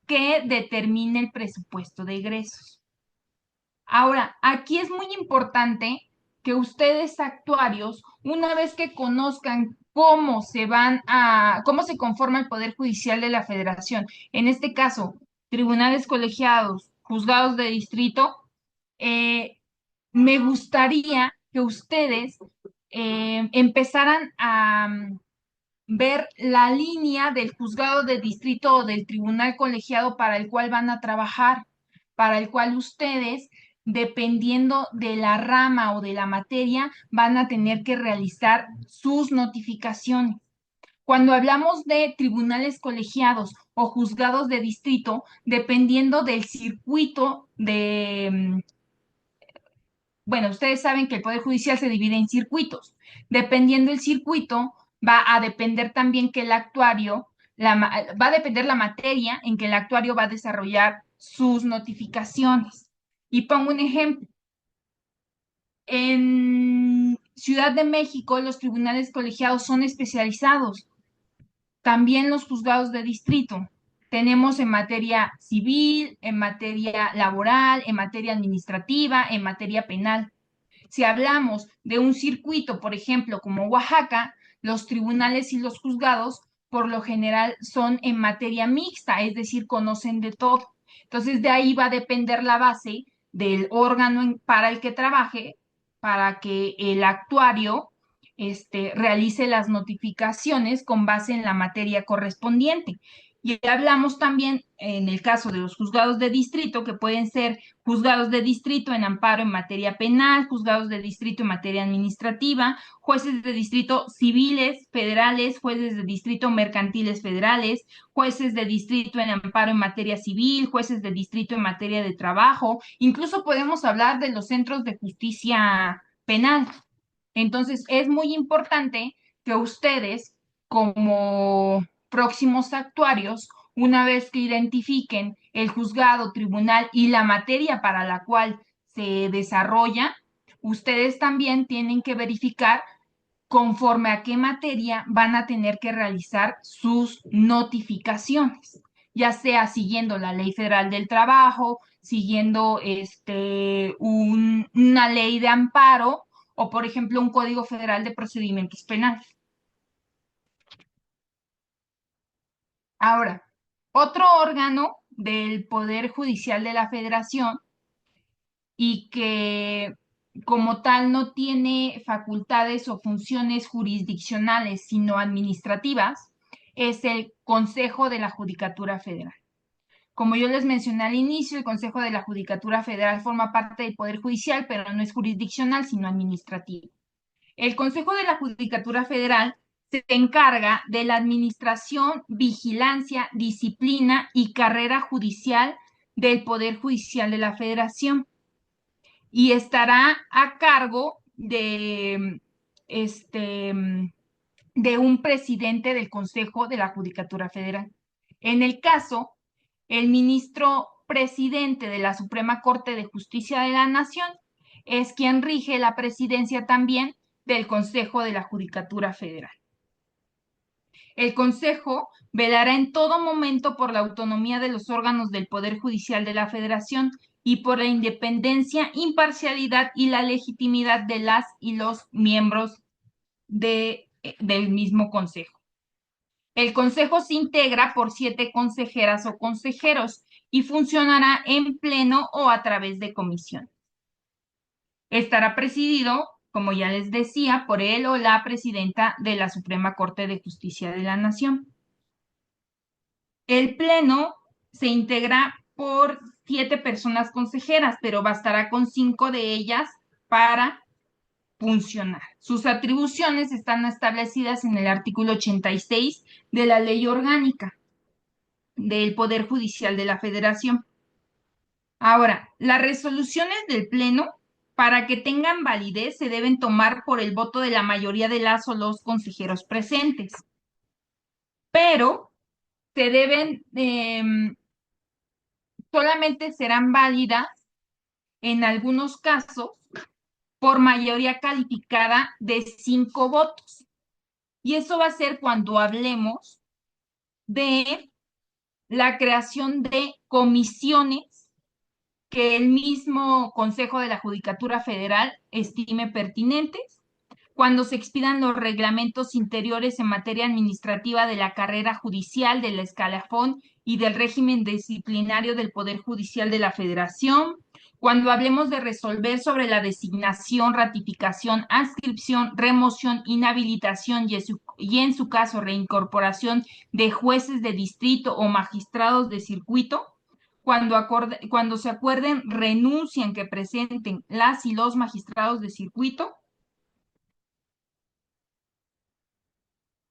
que determine el presupuesto de egresos. Ahora, aquí es muy importante que ustedes actuarios, una vez que conozcan cómo se conforma el Poder Judicial de la Federación, en este caso, tribunales colegiados, juzgados de distrito, me gustaría que ustedes empezaran a ver la línea del juzgado de distrito o del tribunal colegiado para el cual van a trabajar, para el cual ustedes, dependiendo de la rama o de la materia, van a tener que realizar sus notificaciones. Cuando hablamos de tribunales colegiados o juzgados de distrito, dependiendo del circuito bueno, ustedes saben que el Poder Judicial se divide en circuitos. Dependiendo del circuito, va a depender también que el actuario, va a depender la materia en que el actuario va a desarrollar sus notificaciones. Y pongo un ejemplo. Ciudad de México, los tribunales colegiados son especializados. También los juzgados de distrito. Tenemos en materia civil, en materia laboral, en materia administrativa, en materia penal. Si hablamos de un circuito, por ejemplo, como Oaxaca, los tribunales y los juzgados por lo general son en materia mixta, es decir, conocen de todo. Entonces, de ahí va a depender la base del órgano para el que trabaje, para que el actuario realice las notificaciones con base en la materia correspondiente. Y hablamos también en el caso de los juzgados de distrito, que pueden ser juzgados de distrito en amparo en materia penal, juzgados de distrito en materia administrativa, jueces de distrito civiles federales, jueces de distrito mercantiles federales, jueces de distrito en amparo en materia civil, jueces de distrito en materia de trabajo, incluso podemos hablar de los centros de justicia penal. Entonces, es muy importante que ustedes, como próximos actuarios, una vez que identifiquen el juzgado, tribunal y la materia para la cual se desarrolla, ustedes también tienen que verificar conforme a qué materia van a tener que realizar sus notificaciones, ya sea siguiendo la Ley Federal del Trabajo, siguiendo una ley de amparo o, por ejemplo, un Código Federal de Procedimientos Penales. Ahora, otro órgano del Poder Judicial de la Federación y que como tal no tiene facultades o funciones jurisdiccionales, sino administrativas, es el Consejo de la Judicatura Federal. Como yo les mencioné al inicio, el Consejo de la Judicatura Federal forma parte del Poder Judicial, pero no es jurisdiccional, sino administrativo. El Consejo de la Judicatura Federal se encarga de la administración, vigilancia, disciplina y carrera judicial del Poder Judicial de la Federación y estará a cargo de un presidente del Consejo de la Judicatura Federal. En el caso, el ministro presidente de la Suprema Corte de Justicia de la Nación es quien rige la presidencia también del Consejo de la Judicatura Federal. El Consejo velará en todo momento por la autonomía de los órganos del Poder Judicial de la Federación y por la independencia, imparcialidad y la legitimidad de las y los miembros del mismo Consejo. El Consejo se integra por 7 consejeras o consejeros y funcionará en pleno o a través de comisiones. Estará presidido, como ya les decía, por él o la presidenta de la Suprema Corte de Justicia de la Nación. El pleno se integra por 7 personas consejeras, pero bastará con 5 de ellas para funcionar. Sus atribuciones están establecidas en el artículo 86 de la Ley Orgánica del Poder Judicial de la Federación. Ahora, las resoluciones del Pleno, para que tengan validez, se deben tomar por el voto de la mayoría de las o los consejeros presentes. Pero se deben, solamente serán válidas en algunos casos por mayoría calificada de 5 votos. Y eso va a ser cuando hablemos de la creación de comisiones que el mismo Consejo de la Judicatura Federal estime pertinentes, cuando se expidan los reglamentos interiores en materia administrativa de la carrera judicial, del escalafón y del régimen disciplinario del Poder Judicial de la Federación, cuando hablemos de resolver sobre la designación, ratificación, adscripción, remoción, inhabilitación y en su caso reincorporación de jueces de distrito o magistrados de circuito, cuando se acuerden renuncian que presenten las y los magistrados de circuito,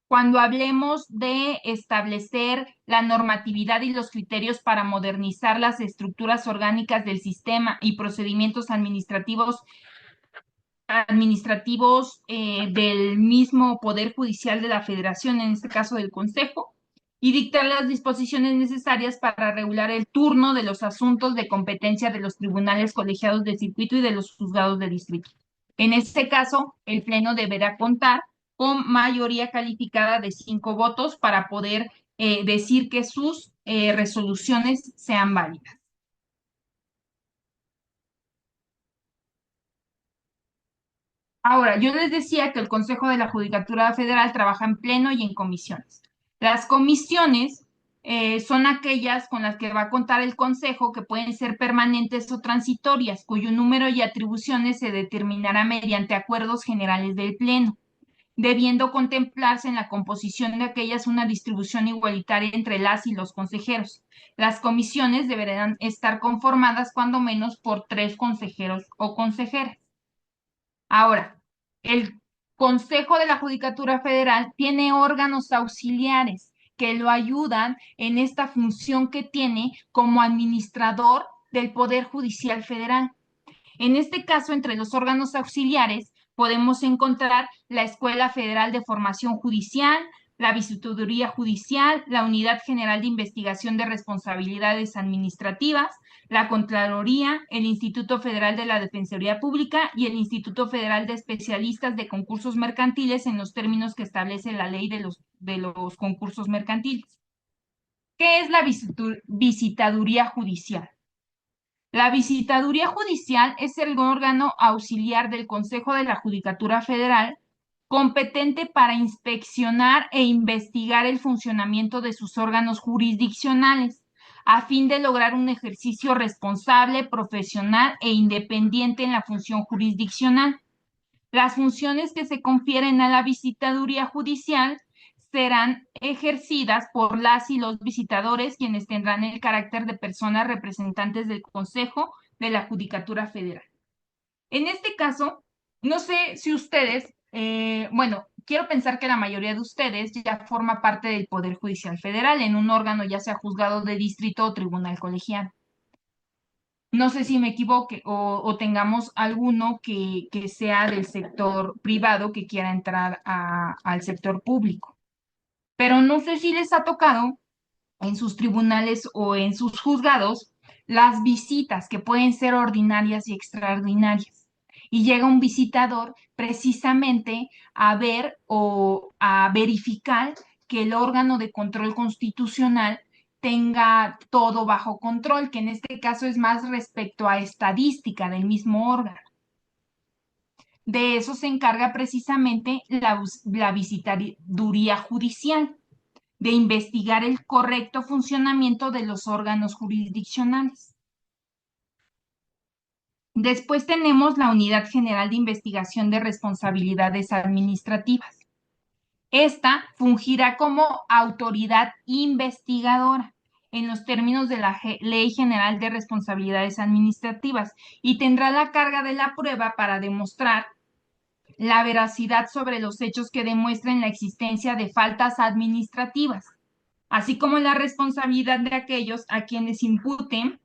cuando hablemos de establecer la normatividad y los criterios para modernizar las estructuras orgánicas del sistema y procedimientos administrativos del mismo Poder Judicial de la Federación, en este caso del Consejo, y dictar las disposiciones necesarias para regular el turno de los asuntos de competencia de los tribunales colegiados de circuito y de los juzgados de distrito. En este caso, el Pleno deberá contar con mayoría calificada de 5 votos para poder decir que sus resoluciones sean válidas. Ahora, yo les decía que el Consejo de la Judicatura Federal trabaja en pleno y en comisiones. Las comisiones son aquellas con las que va a contar el Consejo, que pueden ser permanentes o transitorias, cuyo número y atribuciones se determinará mediante acuerdos generales del Pleno, debiendo contemplarse en la composición de aquellas una distribución igualitaria entre las y los consejeros. Las comisiones deberán estar conformadas cuando menos por 3 consejeros o consejeras. Ahora, el Consejo de la Judicatura Federal tiene órganos auxiliares que lo ayudan en esta función que tiene como administrador del Poder Judicial Federal. En este caso, entre los órganos auxiliares podemos encontrar la Escuela Federal de Formación Judicial, la Visitaduría Judicial, la Unidad General de Investigación de Responsabilidades Administrativas, la Contraloría, el Instituto Federal de la Defensoría Pública y el Instituto Federal de Especialistas de Concursos Mercantiles en los términos que establece la ley de los concursos mercantiles. ¿Qué es la Visitaduría Judicial? La Visitaduría Judicial es el órgano auxiliar del Consejo de la Judicatura Federal, competente para inspeccionar e investigar el funcionamiento de sus órganos jurisdiccionales, a fin de lograr un ejercicio responsable, profesional e independiente en la función jurisdiccional. Las funciones que se confieren a la visitaduría judicial serán ejercidas por las y los visitadores, quienes tendrán el carácter de personas representantes del Consejo de la Judicatura Federal. En este caso, no sé si ustedes, bueno, quiero pensar que la mayoría de ustedes ya forma parte del Poder Judicial Federal en un órgano, ya sea juzgado de distrito o tribunal colegiado. No sé si me equivoque o tengamos alguno que sea del sector privado que quiera entrar al sector público. Pero no sé si les ha tocado en sus tribunales o en sus juzgados las visitas que pueden ser ordinarias y extraordinarias. Y llega un visitador precisamente a ver o a verificar que el órgano de control constitucional tenga todo bajo control, que en este caso es más respecto a estadística del mismo órgano. De eso se encarga precisamente la visitaduría judicial, de investigar el correcto funcionamiento de los órganos jurisdiccionales. Después tenemos la Unidad General de Investigación de Responsabilidades Administrativas. Esta fungirá como autoridad investigadora en los términos de la Ley General de Responsabilidades Administrativas y tendrá la carga de la prueba para demostrar la veracidad sobre los hechos que demuestren la existencia de faltas administrativas, así como la responsabilidad de aquellos a quienes imputen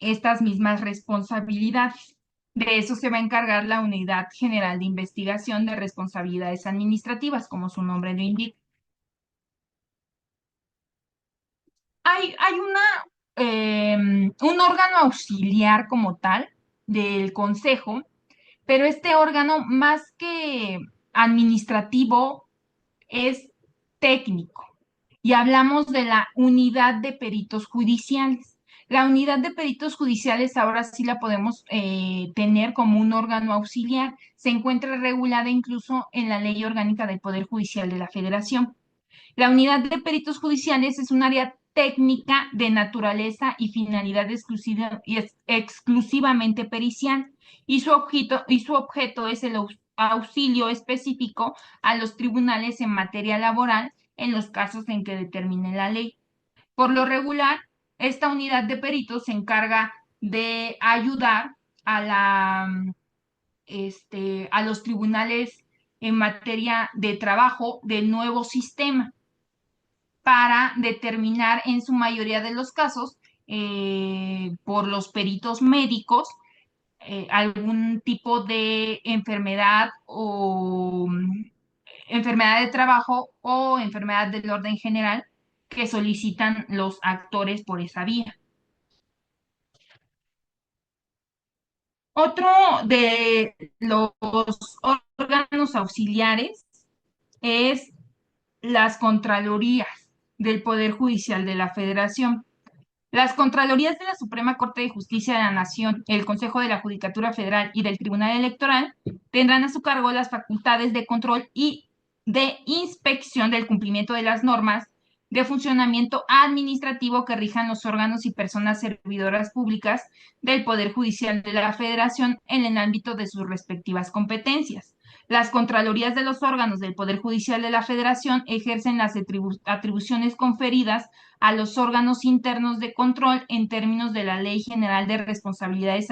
estas mismas responsabilidades. De eso se va a encargar la Unidad General de Investigación de Responsabilidades Administrativas, como su nombre lo indica. Hay un órgano auxiliar como tal del Consejo, pero este órgano, más que administrativo, es técnico. Y hablamos de la unidad de peritos judiciales. La unidad de peritos judiciales ahora sí la podemos tener como un órgano auxiliar. Se encuentra regulada incluso en la Ley Orgánica del Poder Judicial de la Federación. La unidad de peritos judiciales es un área técnica de naturaleza y finalidad exclusiva y exclusivamente pericial, y su objeto es el auxilio específico a los tribunales en materia laboral en los casos en que determine la ley. Por lo regular, esta unidad de peritos se encarga de ayudar a los tribunales en materia de trabajo del nuevo sistema para determinar en su mayoría de los casos por los peritos médicos algún tipo de enfermedad o enfermedad de trabajo o enfermedad del orden general que solicitan los actores por esa vía. Otro de los órganos auxiliares es las Contralorías del Poder Judicial de la Federación. Las Contralorías de la Suprema Corte de Justicia de la Nación, el Consejo de la Judicatura Federal y del Tribunal Electoral tendrán a su cargo las facultades de control y de inspección del cumplimiento de las normas de funcionamiento administrativo que rijan los órganos y personas servidoras públicas del Poder Judicial de la Federación en el ámbito de sus respectivas competencias. Las Contralorías de los órganos del Poder Judicial de la Federación ejercen las atribuciones conferidas a los órganos internos de control en términos de la Ley General de Responsabilidades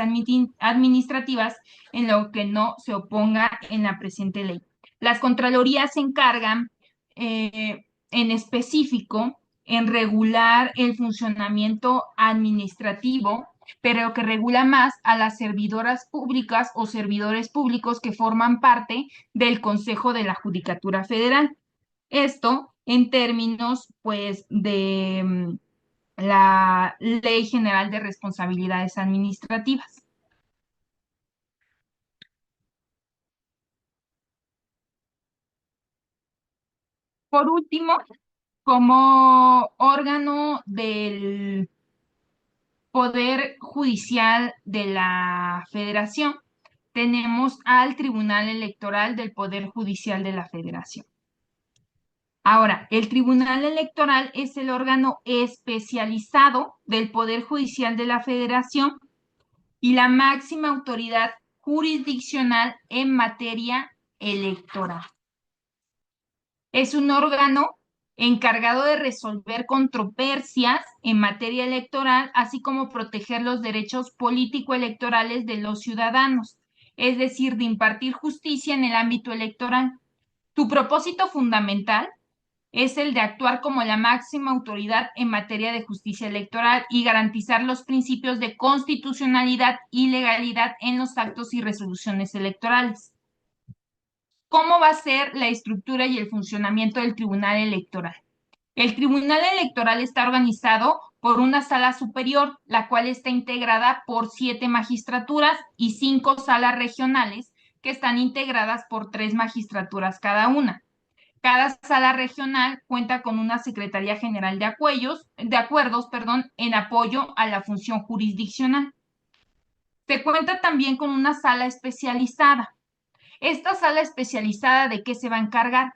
Administrativas, en lo que no se oponga en la presente ley. Las Contralorías se encargan en específico en regular el funcionamiento administrativo, pero que regula más a las servidoras públicas o servidores públicos que forman parte del Consejo de la Judicatura Federal. Esto en términos, pues, de la Ley General de Responsabilidades Administrativas. Por último, como órgano del Poder Judicial de la Federación, tenemos al Tribunal Electoral del Poder Judicial de la Federación. Ahora, el Tribunal Electoral es el órgano especializado del Poder Judicial de la Federación y la máxima autoridad jurisdiccional en materia electoral. Es un órgano encargado de resolver controversias en materia electoral, así como proteger los derechos político-electorales de los ciudadanos, es decir, de impartir justicia en el ámbito electoral. Su propósito fundamental es el de actuar como la máxima autoridad en materia de justicia electoral y garantizar los principios de constitucionalidad y legalidad en los actos y resoluciones electorales. ¿Cómo va a ser la estructura y el funcionamiento del Tribunal Electoral? El Tribunal Electoral está organizado por una sala superior, la cual está integrada por 7 magistraturas y 5 salas regionales, que están integradas por 3 magistraturas cada una. Cada sala regional cuenta con una Secretaría General de Acuerdos, en apoyo a la función jurisdiccional. Se cuenta también con una sala especializada. Esta sala especializada, ¿de qué se va a encargar?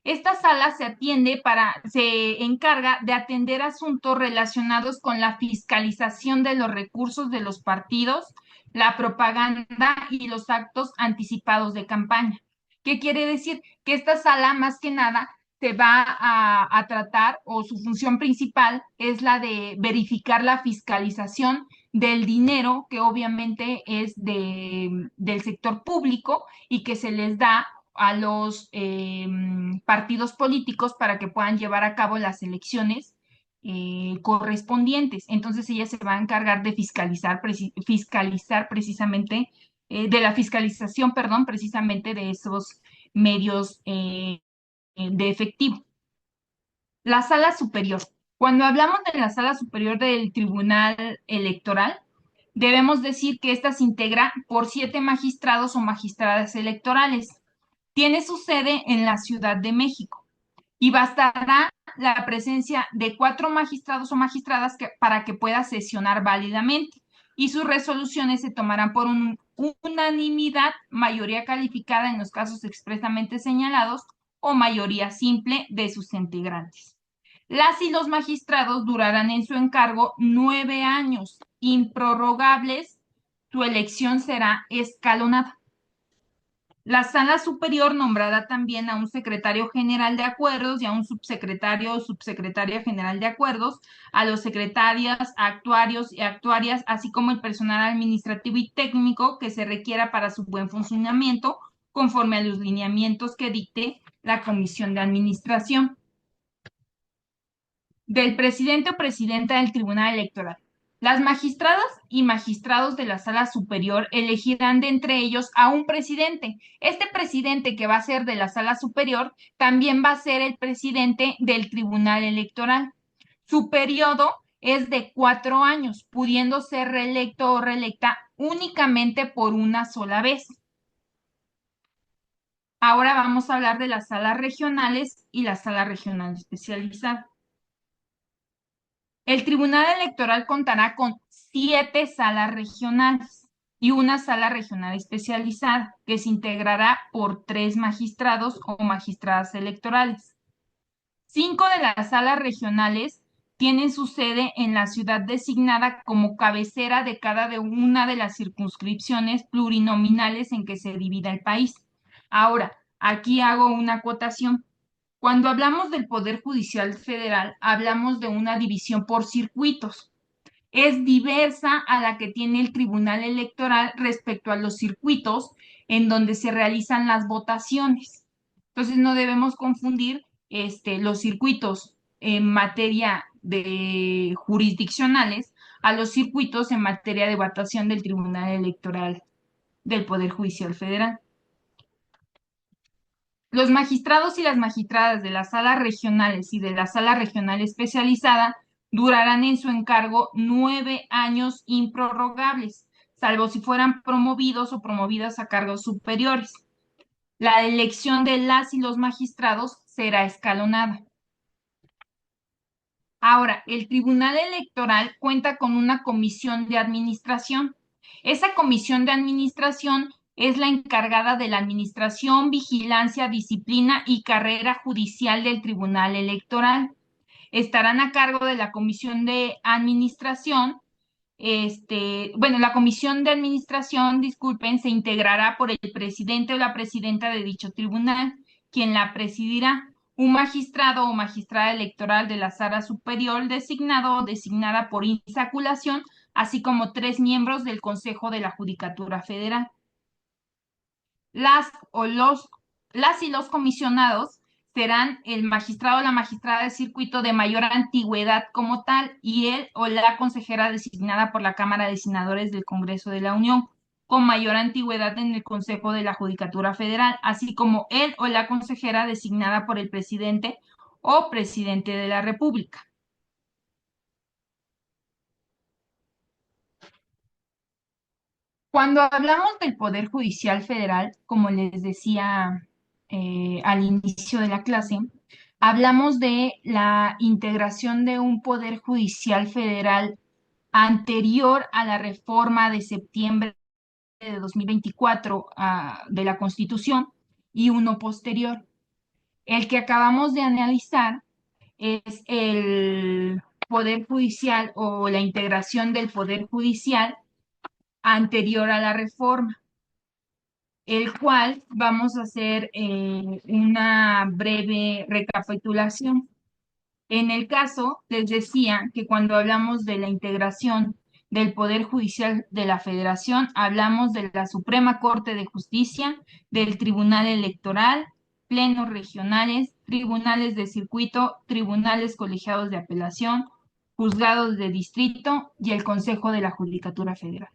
Esta sala se encarga de atender asuntos relacionados con la fiscalización de los recursos de los partidos, la propaganda y los actos anticipados de campaña. ¿Qué quiere decir? Que esta sala, más que nada, se va a tratar, o su función principal es la de verificar la fiscalización del dinero que obviamente es del sector público y que se les da a los partidos políticos para que puedan llevar a cabo las elecciones correspondientes. Entonces ella se va a encargar de fiscalizar precisamente, de la fiscalización, perdón, precisamente de esos medios de efectivo. La sala superior. Cuando hablamos de la sala superior del Tribunal Electoral, debemos decir que esta se integra por 7 magistrados o magistradas electorales. Tiene su sede en la Ciudad de México y bastará la presencia de 4 magistrados o magistradas para que pueda sesionar válidamente, y sus resoluciones se tomarán por unanimidad, mayoría calificada en los casos expresamente señalados o mayoría simple de sus integrantes. Las y los magistrados durarán en su encargo 9 años, improrrogables. Su elección será escalonada. La sala superior nombrará también a un secretario general de acuerdos y a un subsecretario o subsecretaria general de acuerdos, a los secretarias, actuarios y actuarias, así como el personal administrativo y técnico que se requiera para su buen funcionamiento, conforme a los lineamientos que dicte la Comisión de Administración. Del presidente o presidenta del Tribunal Electoral. Las magistradas y magistrados de la Sala Superior elegirán de entre ellos a un presidente. Este presidente, que va a ser de la Sala Superior, también va a ser el presidente del Tribunal Electoral. Su periodo es de 4 años, pudiendo ser reelecto o reelecta únicamente por una sola vez. Ahora vamos a hablar de las salas regionales y la sala regional especializada. El Tribunal Electoral contará con 7 salas regionales y una sala regional especializada que se integrará por 3 magistrados o magistradas electorales. 5 de las salas regionales tienen su sede en la ciudad designada como cabecera de cada una de las circunscripciones plurinominales en que se divida el país. Ahora, aquí hago una acotación. Cuando hablamos del Poder Judicial Federal, hablamos de una división por circuitos. Es diversa a la que tiene el Tribunal Electoral respecto a los circuitos en donde se realizan las votaciones. Entonces no debemos confundir los circuitos en materia de jurisdiccionales a los circuitos en materia de votación del Tribunal Electoral del Poder Judicial Federal. Los magistrados y las magistradas de las salas regionales y de la sala regional especializada durarán en su encargo 9 años improrrogables, salvo si fueran promovidos o promovidas a cargos superiores. La elección de las y los magistrados será escalonada. Ahora, el Tribunal Electoral cuenta con una comisión de administración. Esa comisión de administración es la encargada de la administración, vigilancia, disciplina y carrera judicial del Tribunal Electoral. Estarán a cargo de la comisión de administración. La comisión de administración, disculpen, se integrará por el presidente o la presidenta de dicho tribunal, quien la presidirá, un magistrado o magistrada electoral de la sala superior designado o designada por insaculación, así como 3 miembros del Consejo de la Judicatura Federal. Las y los comisionados serán el magistrado o la magistrada de circuito de mayor antigüedad como tal y él o la consejera designada por la Cámara de Senadores del Congreso de la Unión con mayor antigüedad en el Consejo de la Judicatura Federal, así como él o la consejera designada por el presidente o presidente de la República. Cuando hablamos del Poder Judicial Federal, como les decía al inicio de la clase, hablamos de la integración de un Poder Judicial Federal anterior a la reforma de septiembre de 2024 de la Constitución y uno posterior. El que acabamos de analizar es el Poder Judicial o la integración del Poder Judicial anterior a la reforma, el cual vamos a hacer una breve recapitulación. En el caso, les decía que cuando hablamos de la integración del Poder Judicial de la Federación, hablamos de la Suprema Corte de Justicia, del Tribunal Electoral, plenos regionales, tribunales de circuito, tribunales colegiados de apelación, juzgados de distrito y el Consejo de la Judicatura Federal.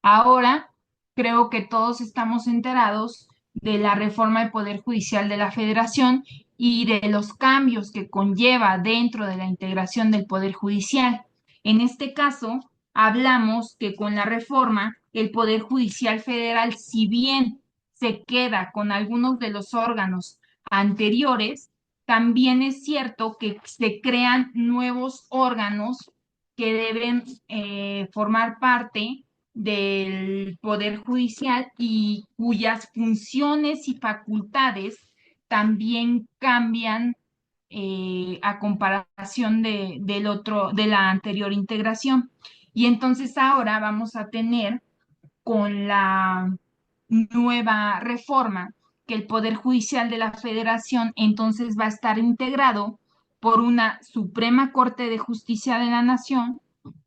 Ahora creo que todos estamos enterados de la reforma del Poder Judicial de la Federación y de los cambios que conlleva dentro de la integración del Poder Judicial. En este caso, hablamos que con la reforma, el Poder Judicial Federal, si bien se queda con algunos de los órganos anteriores, también es cierto que se crean nuevos órganos que deben formar parte del Poder Judicial y cuyas funciones y facultades también cambian a comparación de la anterior integración. Y entonces ahora vamos a tener con la nueva reforma que el Poder Judicial de la Federación entonces va a estar integrado por una Suprema Corte de Justicia de la Nación,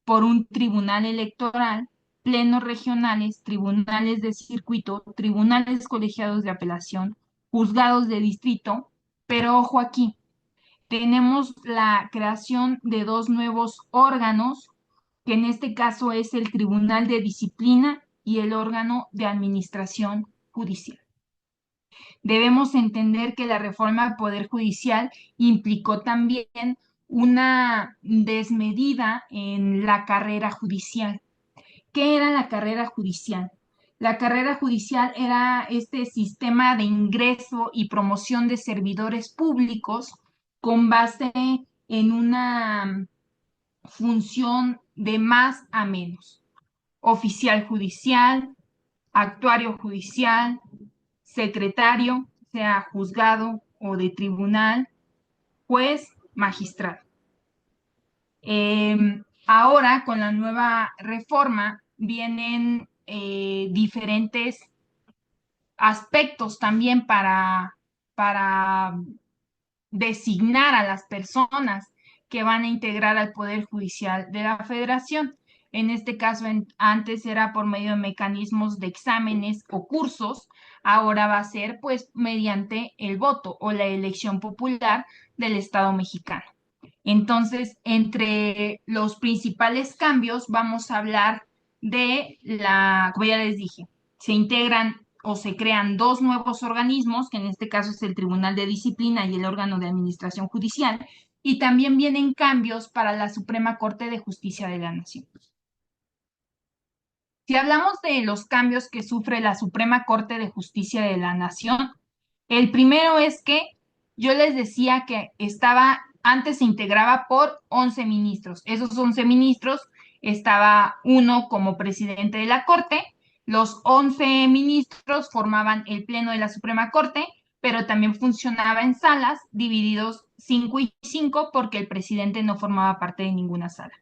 por un tribunal electoral, plenos regionales, tribunales de circuito, tribunales colegiados de apelación, juzgados de distrito, pero ojo aquí, tenemos la creación de 2 nuevos órganos, que en este caso es el Tribunal de Disciplina y el órgano de administración judicial. Debemos entender que la reforma del Poder Judicial implicó también una desmedida en la carrera judicial. ¿Qué era la carrera judicial? La carrera judicial era este sistema de ingreso y promoción de servidores públicos con base en una función de más a menos. Oficial judicial, actuario judicial, secretario, sea juzgado o de tribunal, juez, magistrado. Ahora, con la nueva reforma, vienen diferentes aspectos también para designar a las personas que van a integrar al Poder Judicial de la Federación. En este caso, antes era por medio de mecanismos de exámenes o cursos, ahora va a ser pues mediante el voto o la elección popular del Estado mexicano. Entonces, entre los principales cambios vamos a hablar como ya les dije, se integran o se crean dos nuevos organismos, que en este caso es el Tribunal de Disciplina y el órgano de administración judicial, y también vienen cambios para la Suprema Corte de Justicia de la Nación. Si hablamos de los cambios que sufre la Suprema Corte de Justicia de la Nación, el primero es que yo les decía que antes se integraba por 11 ministros. Esos 11 ministros estaba uno como presidente de la Corte, los 11 ministros formaban el Pleno de la Suprema Corte, pero también funcionaba en salas divididos 5 y 5 porque el presidente no formaba parte de ninguna sala.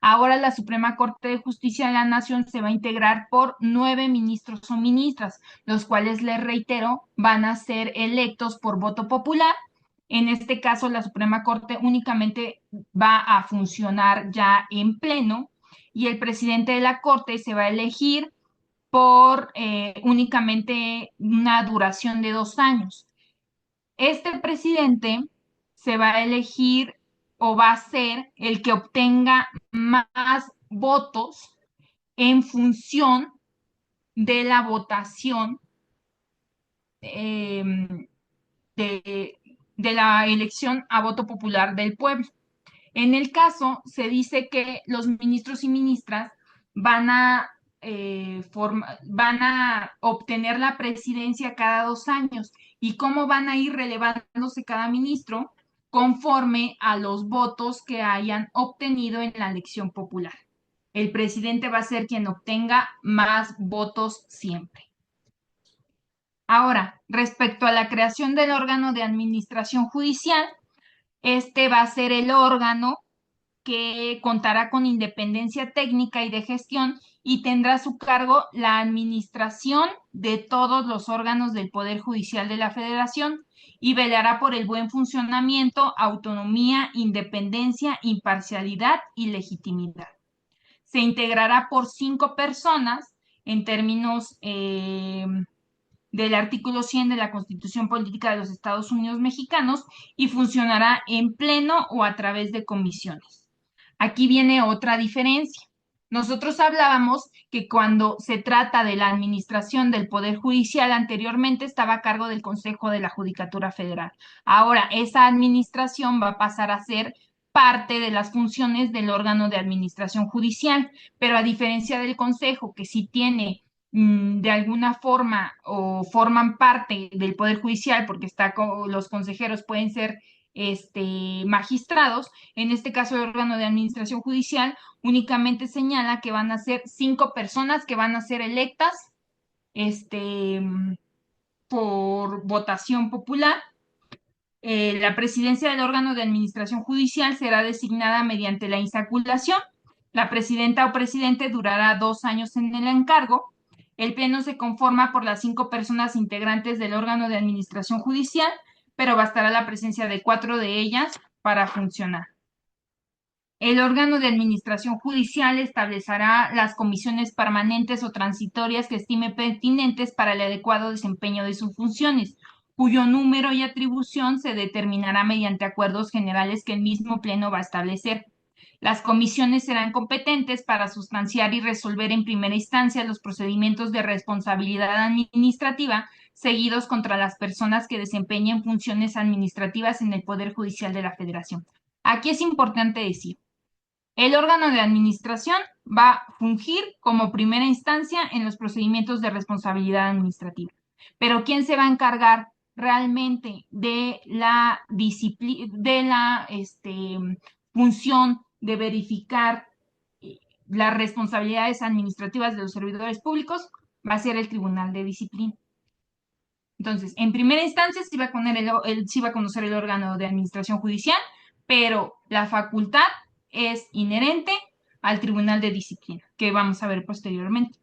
Ahora la Suprema Corte de Justicia de la Nación se va a integrar por 9 ministros o ministras, los cuales, les reitero, van a ser electos por voto popular. En este caso, la Suprema Corte únicamente va a funcionar ya en pleno y el presidente de la Corte se va a elegir por únicamente una duración de 2 años. Este presidente se va a elegir o va a ser el que obtenga más votos en función de la votación de la elección a voto popular del pueblo. En el caso, se dice que los ministros y ministras van a obtener la presidencia cada 2 años. ¿Y cómo van a ir relevándose cada ministro? Conforme a los votos que hayan obtenido en la elección popular. El presidente va a ser quien obtenga más votos siempre. Ahora, respecto a la creación del órgano de administración judicial, este va a ser el órgano que contará con independencia técnica y de gestión y tendrá a su cargo la administración de todos los órganos del Poder Judicial de la Federación y velará por el buen funcionamiento, autonomía, independencia, imparcialidad y legitimidad. Se integrará por 5 personas en términos del artículo 100 de la Constitución Política de los Estados Unidos Mexicanos y funcionará en pleno o a través de comisiones. Aquí viene otra diferencia. Nosotros hablábamos que cuando se trata de la administración del Poder Judicial, anteriormente estaba a cargo del Consejo de la Judicatura Federal. Ahora, esa administración va a pasar a ser parte de las funciones del órgano de administración judicial, pero a diferencia del Consejo, que sí tiene de alguna forma o forman parte del Poder Judicial, porque los consejeros pueden ser magistrados, en este caso el órgano de administración judicial únicamente señala que van a ser 5 personas que van a ser electas por votación popular. La presidencia del órgano de administración judicial será designada mediante la insaculación. La presidenta o presidente durará 2 años en el encargo. El pleno se conforma por las 5 personas integrantes del órgano de administración judicial, pero bastará la presencia de 4 de ellas para funcionar. El órgano de administración judicial establecerá las comisiones permanentes o transitorias que estime pertinentes para el adecuado desempeño de sus funciones, cuyo número y atribución se determinará mediante acuerdos generales que el mismo pleno va a establecer. Las comisiones serán competentes para sustanciar y resolver en primera instancia los procedimientos de responsabilidad administrativa seguidos contra las personas que desempeñen funciones administrativas en el Poder Judicial de la Federación. Aquí es importante decir, El órgano de administración va a fungir como primera instancia en los procedimientos de responsabilidad administrativa. Pero ¿quién se va a encargar realmente de la función de verificar las responsabilidades administrativas de los servidores públicos? Va a ser el Tribunal de Disciplina. Entonces, en primera instancia sí va a sí va a conocer el órgano de administración judicial, pero la facultad es inherente al Tribunal de Disciplina, que vamos a ver posteriormente.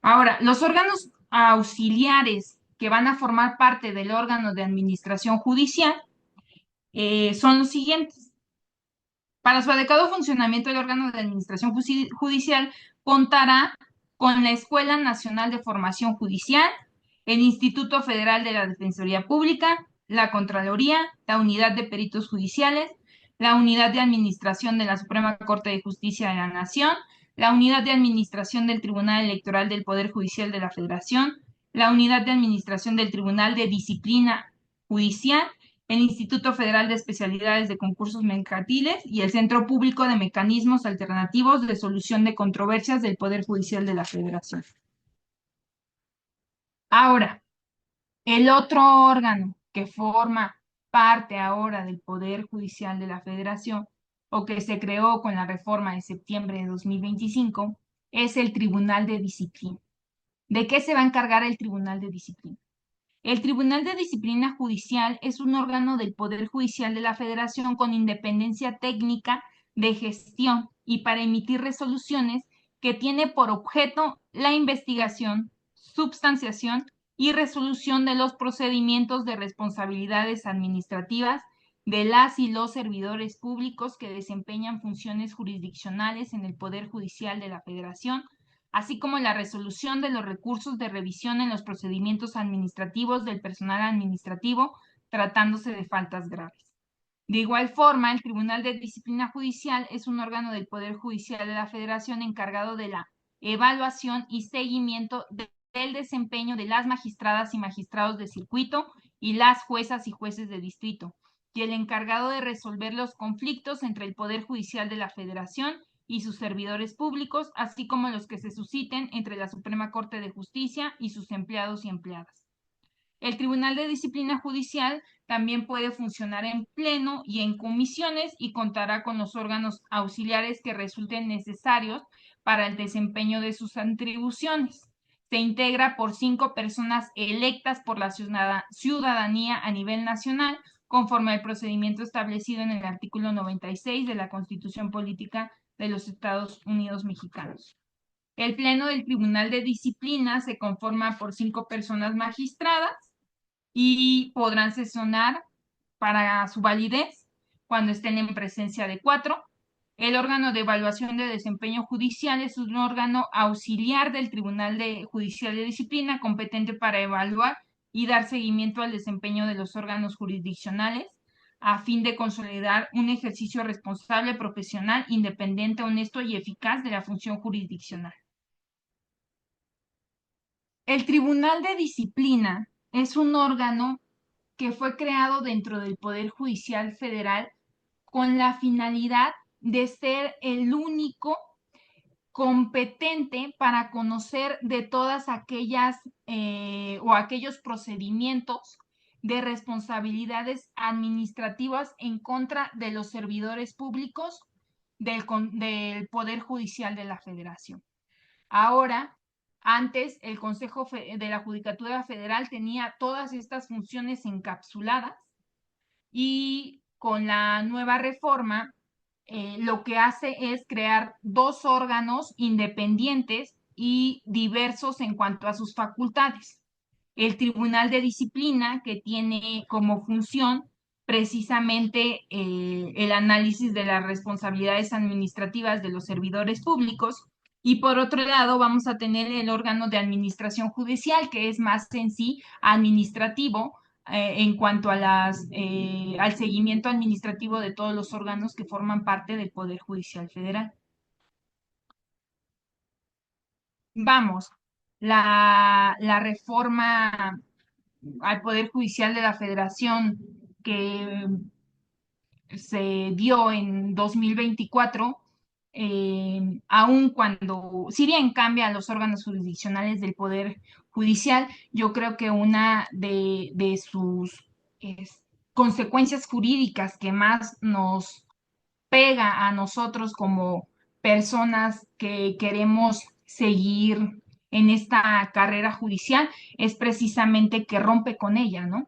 Ahora, los órganos auxiliares que van a formar parte del órgano de administración judicial son los siguientes. Para su adecuado funcionamiento, el órgano de administración judicial contará con la Escuela Nacional de Formación Judicial, el Instituto Federal de la Defensoría Pública, la Contraloría, la Unidad de Peritos Judiciales, la Unidad de Administración de la Suprema Corte de Justicia de la Nación, la Unidad de Administración del Tribunal Electoral del Poder Judicial de la Federación, la Unidad de Administración del Tribunal de Disciplina Judicial, el Instituto Federal de Especialidades de Concursos Mercantiles y el Centro Público de Mecanismos Alternativos de Solución de Controversias del Poder Judicial de la Federación. Ahora, el otro órgano que forma parte ahora del Poder Judicial de la Federación o que se creó con la reforma de septiembre de 2025 es el Tribunal de Disciplina. ¿De qué se va a encargar el Tribunal de Disciplina? El Tribunal de Disciplina Judicial es un órgano del Poder Judicial de la Federación con independencia técnica de gestión y para emitir resoluciones que tiene por objeto la investigación, substanciación y resolución de los procedimientos de responsabilidades administrativas de las y los servidores públicos que desempeñan funciones jurisdiccionales en el Poder Judicial de la Federación, así como la resolución de los recursos de revisión en los procedimientos administrativos del personal administrativo, tratándose de faltas graves. De igual forma, el Tribunal de Disciplina Judicial es un órgano del Poder Judicial de la Federación encargado de la evaluación y seguimiento del desempeño de las magistradas y magistrados de circuito y las juezas y jueces de distrito, y el encargado de resolver los conflictos entre el Poder Judicial de la Federación y sus servidores públicos, así como los que se susciten entre la Suprema Corte de Justicia y sus empleados y empleadas. El Tribunal de Disciplina Judicial también puede funcionar en pleno y en comisiones y contará con los órganos auxiliares que resulten necesarios para el desempeño de sus atribuciones. Se integra por 5 personas electas por la ciudadanía a nivel nacional, conforme al procedimiento establecido en el artículo 96 de la Constitución Política de los Estados Unidos Mexicanos. El Pleno del Tribunal de Disciplina se conforma por 5 personas magistradas y podrán sesionar para su validez cuando estén en presencia de 4. El órgano de evaluación de desempeño judicial es un órgano auxiliar del Tribunal Judicial de Disciplina competente para evaluar y dar seguimiento al desempeño de los órganos jurisdiccionales a fin de consolidar un ejercicio responsable, profesional, independiente, honesto y eficaz de la función jurisdiccional. El Tribunal de Disciplina es un órgano que fue creado dentro del Poder Judicial Federal con la finalidad de ser el único competente para conocer de todas aquellas o aquellos procedimientos de responsabilidades administrativas en contra de los servidores públicos del Poder Judicial de la Federación. Ahora, antes el Consejo de la Judicatura Federal tenía todas estas funciones encapsuladas y con la nueva reforma lo que hace es crear 2 órganos independientes y diversos en cuanto a sus facultades. El Tribunal de Disciplina, que tiene como función precisamente el análisis de las responsabilidades administrativas de los servidores públicos, y por otro lado vamos a tener el órgano de administración judicial, que es más en sí administrativo, en cuanto a al seguimiento administrativo de todos los órganos que forman parte del Poder Judicial Federal. Vamos, la reforma al Poder Judicial de la Federación que se dio en 2024 aun cuando, si bien cambian los órganos jurisdiccionales del Poder Judicial, yo creo que una de sus es, consecuencias jurídicas que más nos pega a nosotros como personas que queremos seguir en esta carrera judicial es precisamente que rompe con ella, ¿no?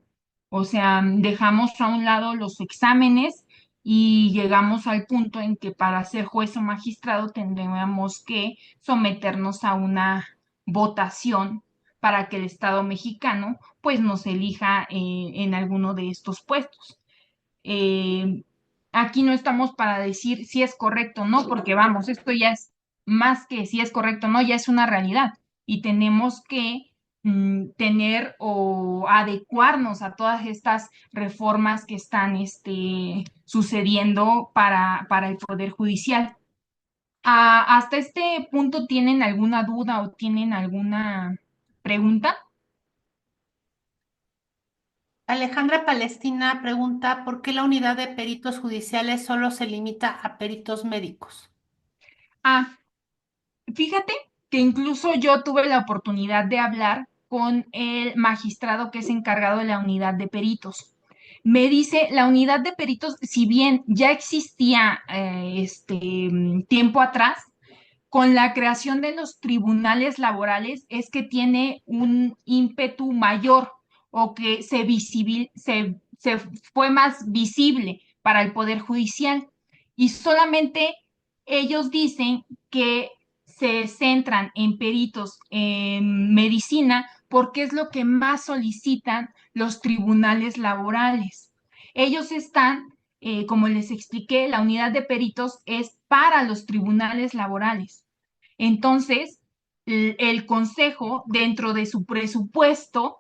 O sea, dejamos a un lado los exámenes y llegamos al punto en que para ser juez o magistrado tendríamos que someternos a una votación para que el Estado mexicano pues nos elija en alguno de estos puestos. Eh, Aquí no estamos para decir si es correcto o no, porque vamos, esto ya es más que si es correcto o no, ya es una realidad y tenemos que tener o adecuarnos a todas estas reformas que están sucediendo para el Poder Judicial. ¿Hasta este punto tienen alguna duda o tienen alguna pregunta? Alejandra Palestina pregunta, ¿por qué la unidad de peritos judiciales solo se limita a peritos médicos? Ah, Fíjate que incluso yo tuve la oportunidad de hablar con el magistrado que es encargado de la unidad de peritos. Me dice, la unidad de peritos, si bien ya existía tiempo atrás, con la creación de los tribunales laborales es que tiene un ímpetu mayor o que se fue más visible para el Poder Judicial. Y solamente ellos dicen que se centran en peritos en medicina porque es lo que más solicitan los tribunales laborales. Ellos están, como les expliqué, la unidad de peritos es para los tribunales laborales. Entonces, el consejo, dentro de su presupuesto,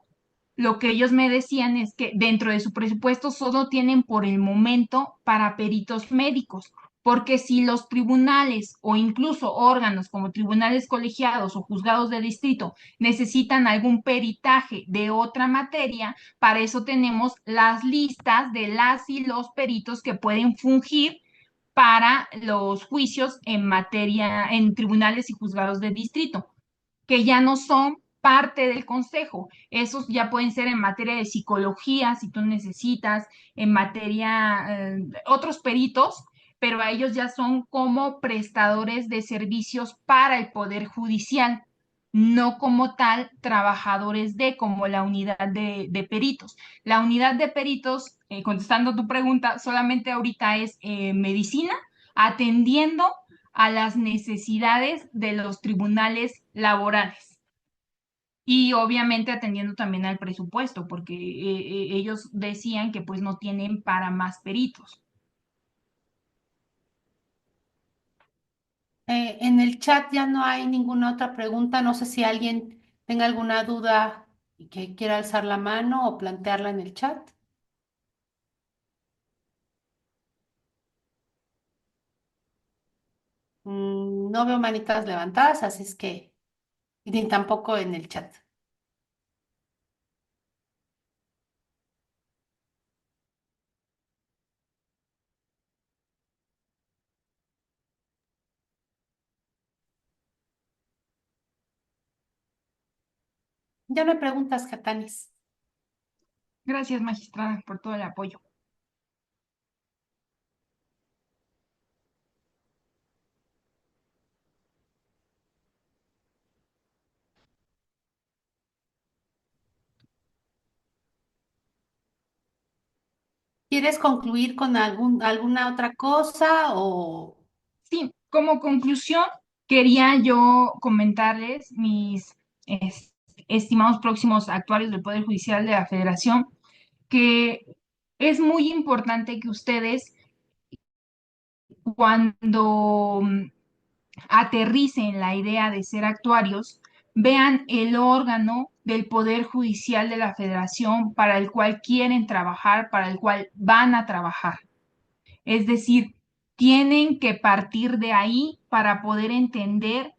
lo que ellos me decían es que dentro de su presupuesto solo tienen por el momento para peritos médicos, porque si los tribunales o incluso órganos como tribunales colegiados o juzgados de distrito necesitan algún peritaje de otra materia, para eso tenemos las listas de las y los peritos que pueden fungir para los juicios en materia, en tribunales y juzgados de distrito, que ya no son parte del consejo. Esos ya pueden ser en materia de psicología, si tú necesitas, en materia, otros peritos, pero a ellos ya son como prestadores de servicios para el Poder Judicial, no como tal trabajadores como la unidad de peritos. La unidad de peritos, contestando tu pregunta, solamente ahorita es medicina, atendiendo a las necesidades de los tribunales laborales. Y obviamente atendiendo también al presupuesto, porque ellos decían que pues no tienen para más peritos. En el chat ya no hay ninguna otra pregunta. No sé si alguien tenga alguna duda y que quiera alzar la mano o plantearla en el chat. No veo manitas levantadas, así es que ni tampoco en el chat. Ya no hay preguntas, Jatanis. Gracias, magistrada, por todo el apoyo. ¿Quieres concluir con alguna otra cosa o Sí, como conclusión, quería yo comentarles mis estimados próximos actuarios del Poder Judicial de la Federación que es muy importante que ustedes cuando aterricen la idea de ser actuarios, vean el órgano del Poder Judicial de la Federación para el cual quieren trabajar, para el cual van a trabajar. Es decir, tienen que partir de ahí para poder entender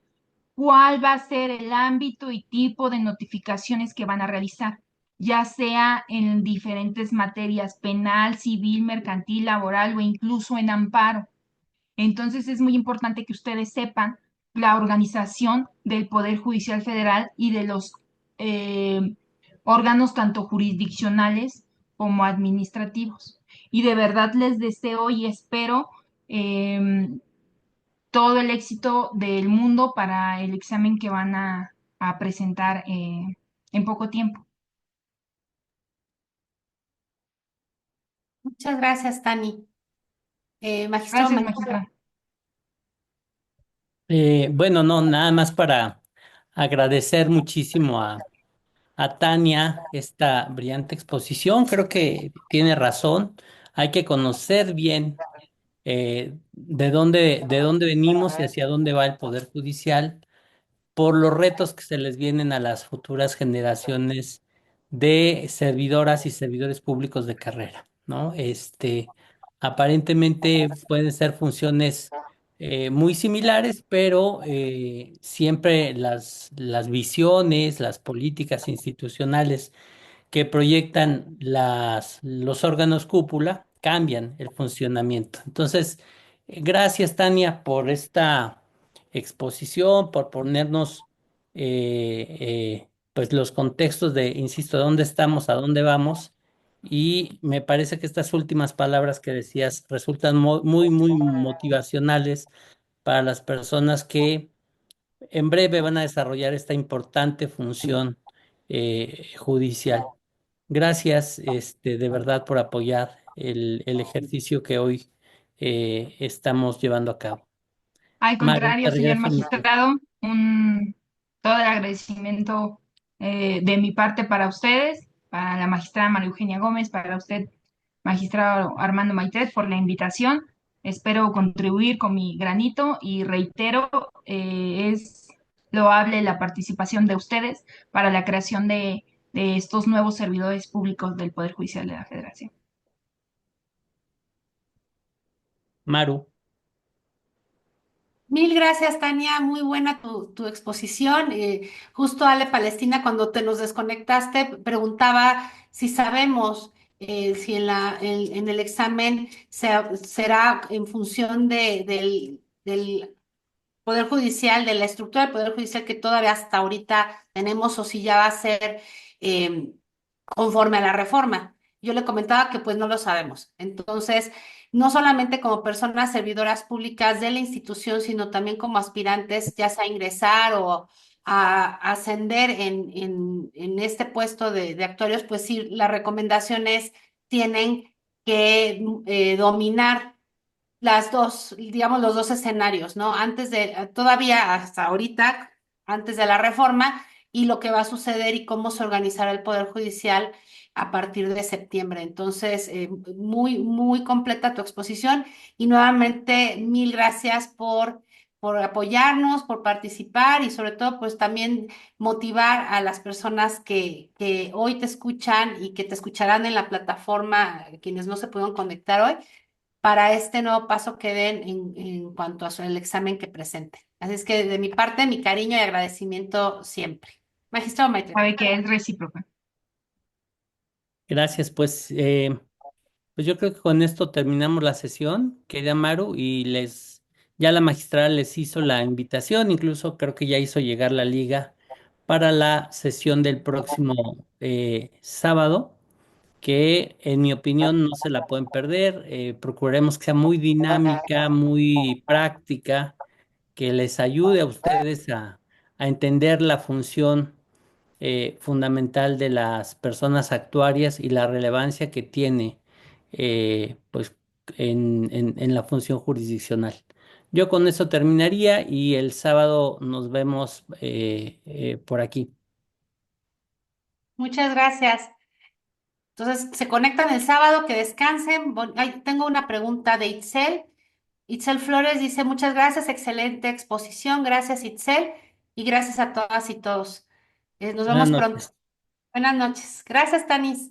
cuál va a ser el ámbito y tipo de notificaciones que van a realizar, ya sea en diferentes materias penal, civil, mercantil, laboral o incluso en amparo. Entonces es muy importante que ustedes sepan la organización del Poder Judicial Federal y de los eh, órganos tanto jurisdiccionales como administrativos. Y de verdad les deseo y espero eh, todo el éxito del mundo para el examen que van a presentar en poco tiempo. Muchas gracias, Tani. Magistrado Gracias, Mayor. maestra. Bueno, no, nada más para agradecer muchísimo a Tania esta brillante exposición. Creo que tiene razón. Hay que conocer bien de dónde venimos y hacia dónde va el Poder Judicial por los retos que se les vienen a las futuras generaciones de servidoras y servidores públicos de carrera, ¿no? Aparentemente pueden ser funciones muy similares, pero siempre las visiones, las políticas institucionales que proyectan los órganos cúpula cambian el funcionamiento. Entonces, gracias Tania por esta exposición, por ponernos pues los contextos de, insisto, dónde estamos, a dónde vamos. Y me parece que estas últimas palabras que decías resultan muy, muy motivacionales para las personas que en breve van a desarrollar esta importante función judicial. Gracias, de verdad, por apoyar el ejercicio que hoy estamos llevando a cabo. Al Maru, te contrario, señor regreso el micrófono. magistrado, todo el agradecimiento de mi parte para ustedes, para la magistrada María Eugenia Gómez, para usted, magistrado Armando Maitret, por la invitación. Espero contribuir con mi granito y reitero, es loable la participación de ustedes para la creación de estos nuevos servidores públicos del Poder Judicial de la Federación. Maru, Mil gracias, Tania. Muy buena tu exposición. Justo Ale Palestina, cuando te nos desconectaste, preguntaba si sabemos si en el examen será en función del Poder Judicial, de la estructura del Poder Judicial que todavía hasta ahorita tenemos, o si ya va a ser eh, conforme a la reforma. Yo le comentaba que pues no lo sabemos. Entonces, no solamente como personas servidoras públicas de la institución, sino también como aspirantes, ya sea a ingresar o a ascender en este puesto de actuarios, pues sí, las recomendaciones tienen que dominar las dos, digamos, los dos escenarios, ¿no? Todavía hasta ahorita, antes de la reforma, y lo que va a suceder y cómo se organizará el Poder Judicial a partir de septiembre. Entonces, muy, muy completa tu exposición y nuevamente mil gracias por apoyarnos, por participar y sobre todo, pues también motivar a las personas que hoy te escuchan y que te escucharán en la plataforma, quienes no se pudieron conectar hoy para este nuevo paso que den en cuanto a el examen que presenten. Así es que de mi parte, mi cariño y agradecimiento siempre. Magistrado Maite. Sabe que es recíproco. gracias. Pues yo creo que con esto terminamos la sesión, querida Maru, y ya la magistrada les hizo la invitación, incluso creo que ya hizo llegar la liga para la sesión del próximo sábado, que en mi opinión no se la pueden perder. Procuraremos que sea muy dinámica, muy práctica, que les ayude a ustedes a entender la función fundamental de las personas actuarias y la relevancia que tiene pues en la función jurisdiccional. Yo con eso terminaría y el sábado nos vemos por aquí. Muchas gracias. Entonces, se conectan el sábado, que descansen. Ay, tengo una pregunta de Itzel. Itzel Flores dice, muchas gracias, excelente exposición. Gracias, Itzel, y gracias a todas y todos. Nos Buenas vemos pronto. noches. Buenas noches. Gracias, Tanis.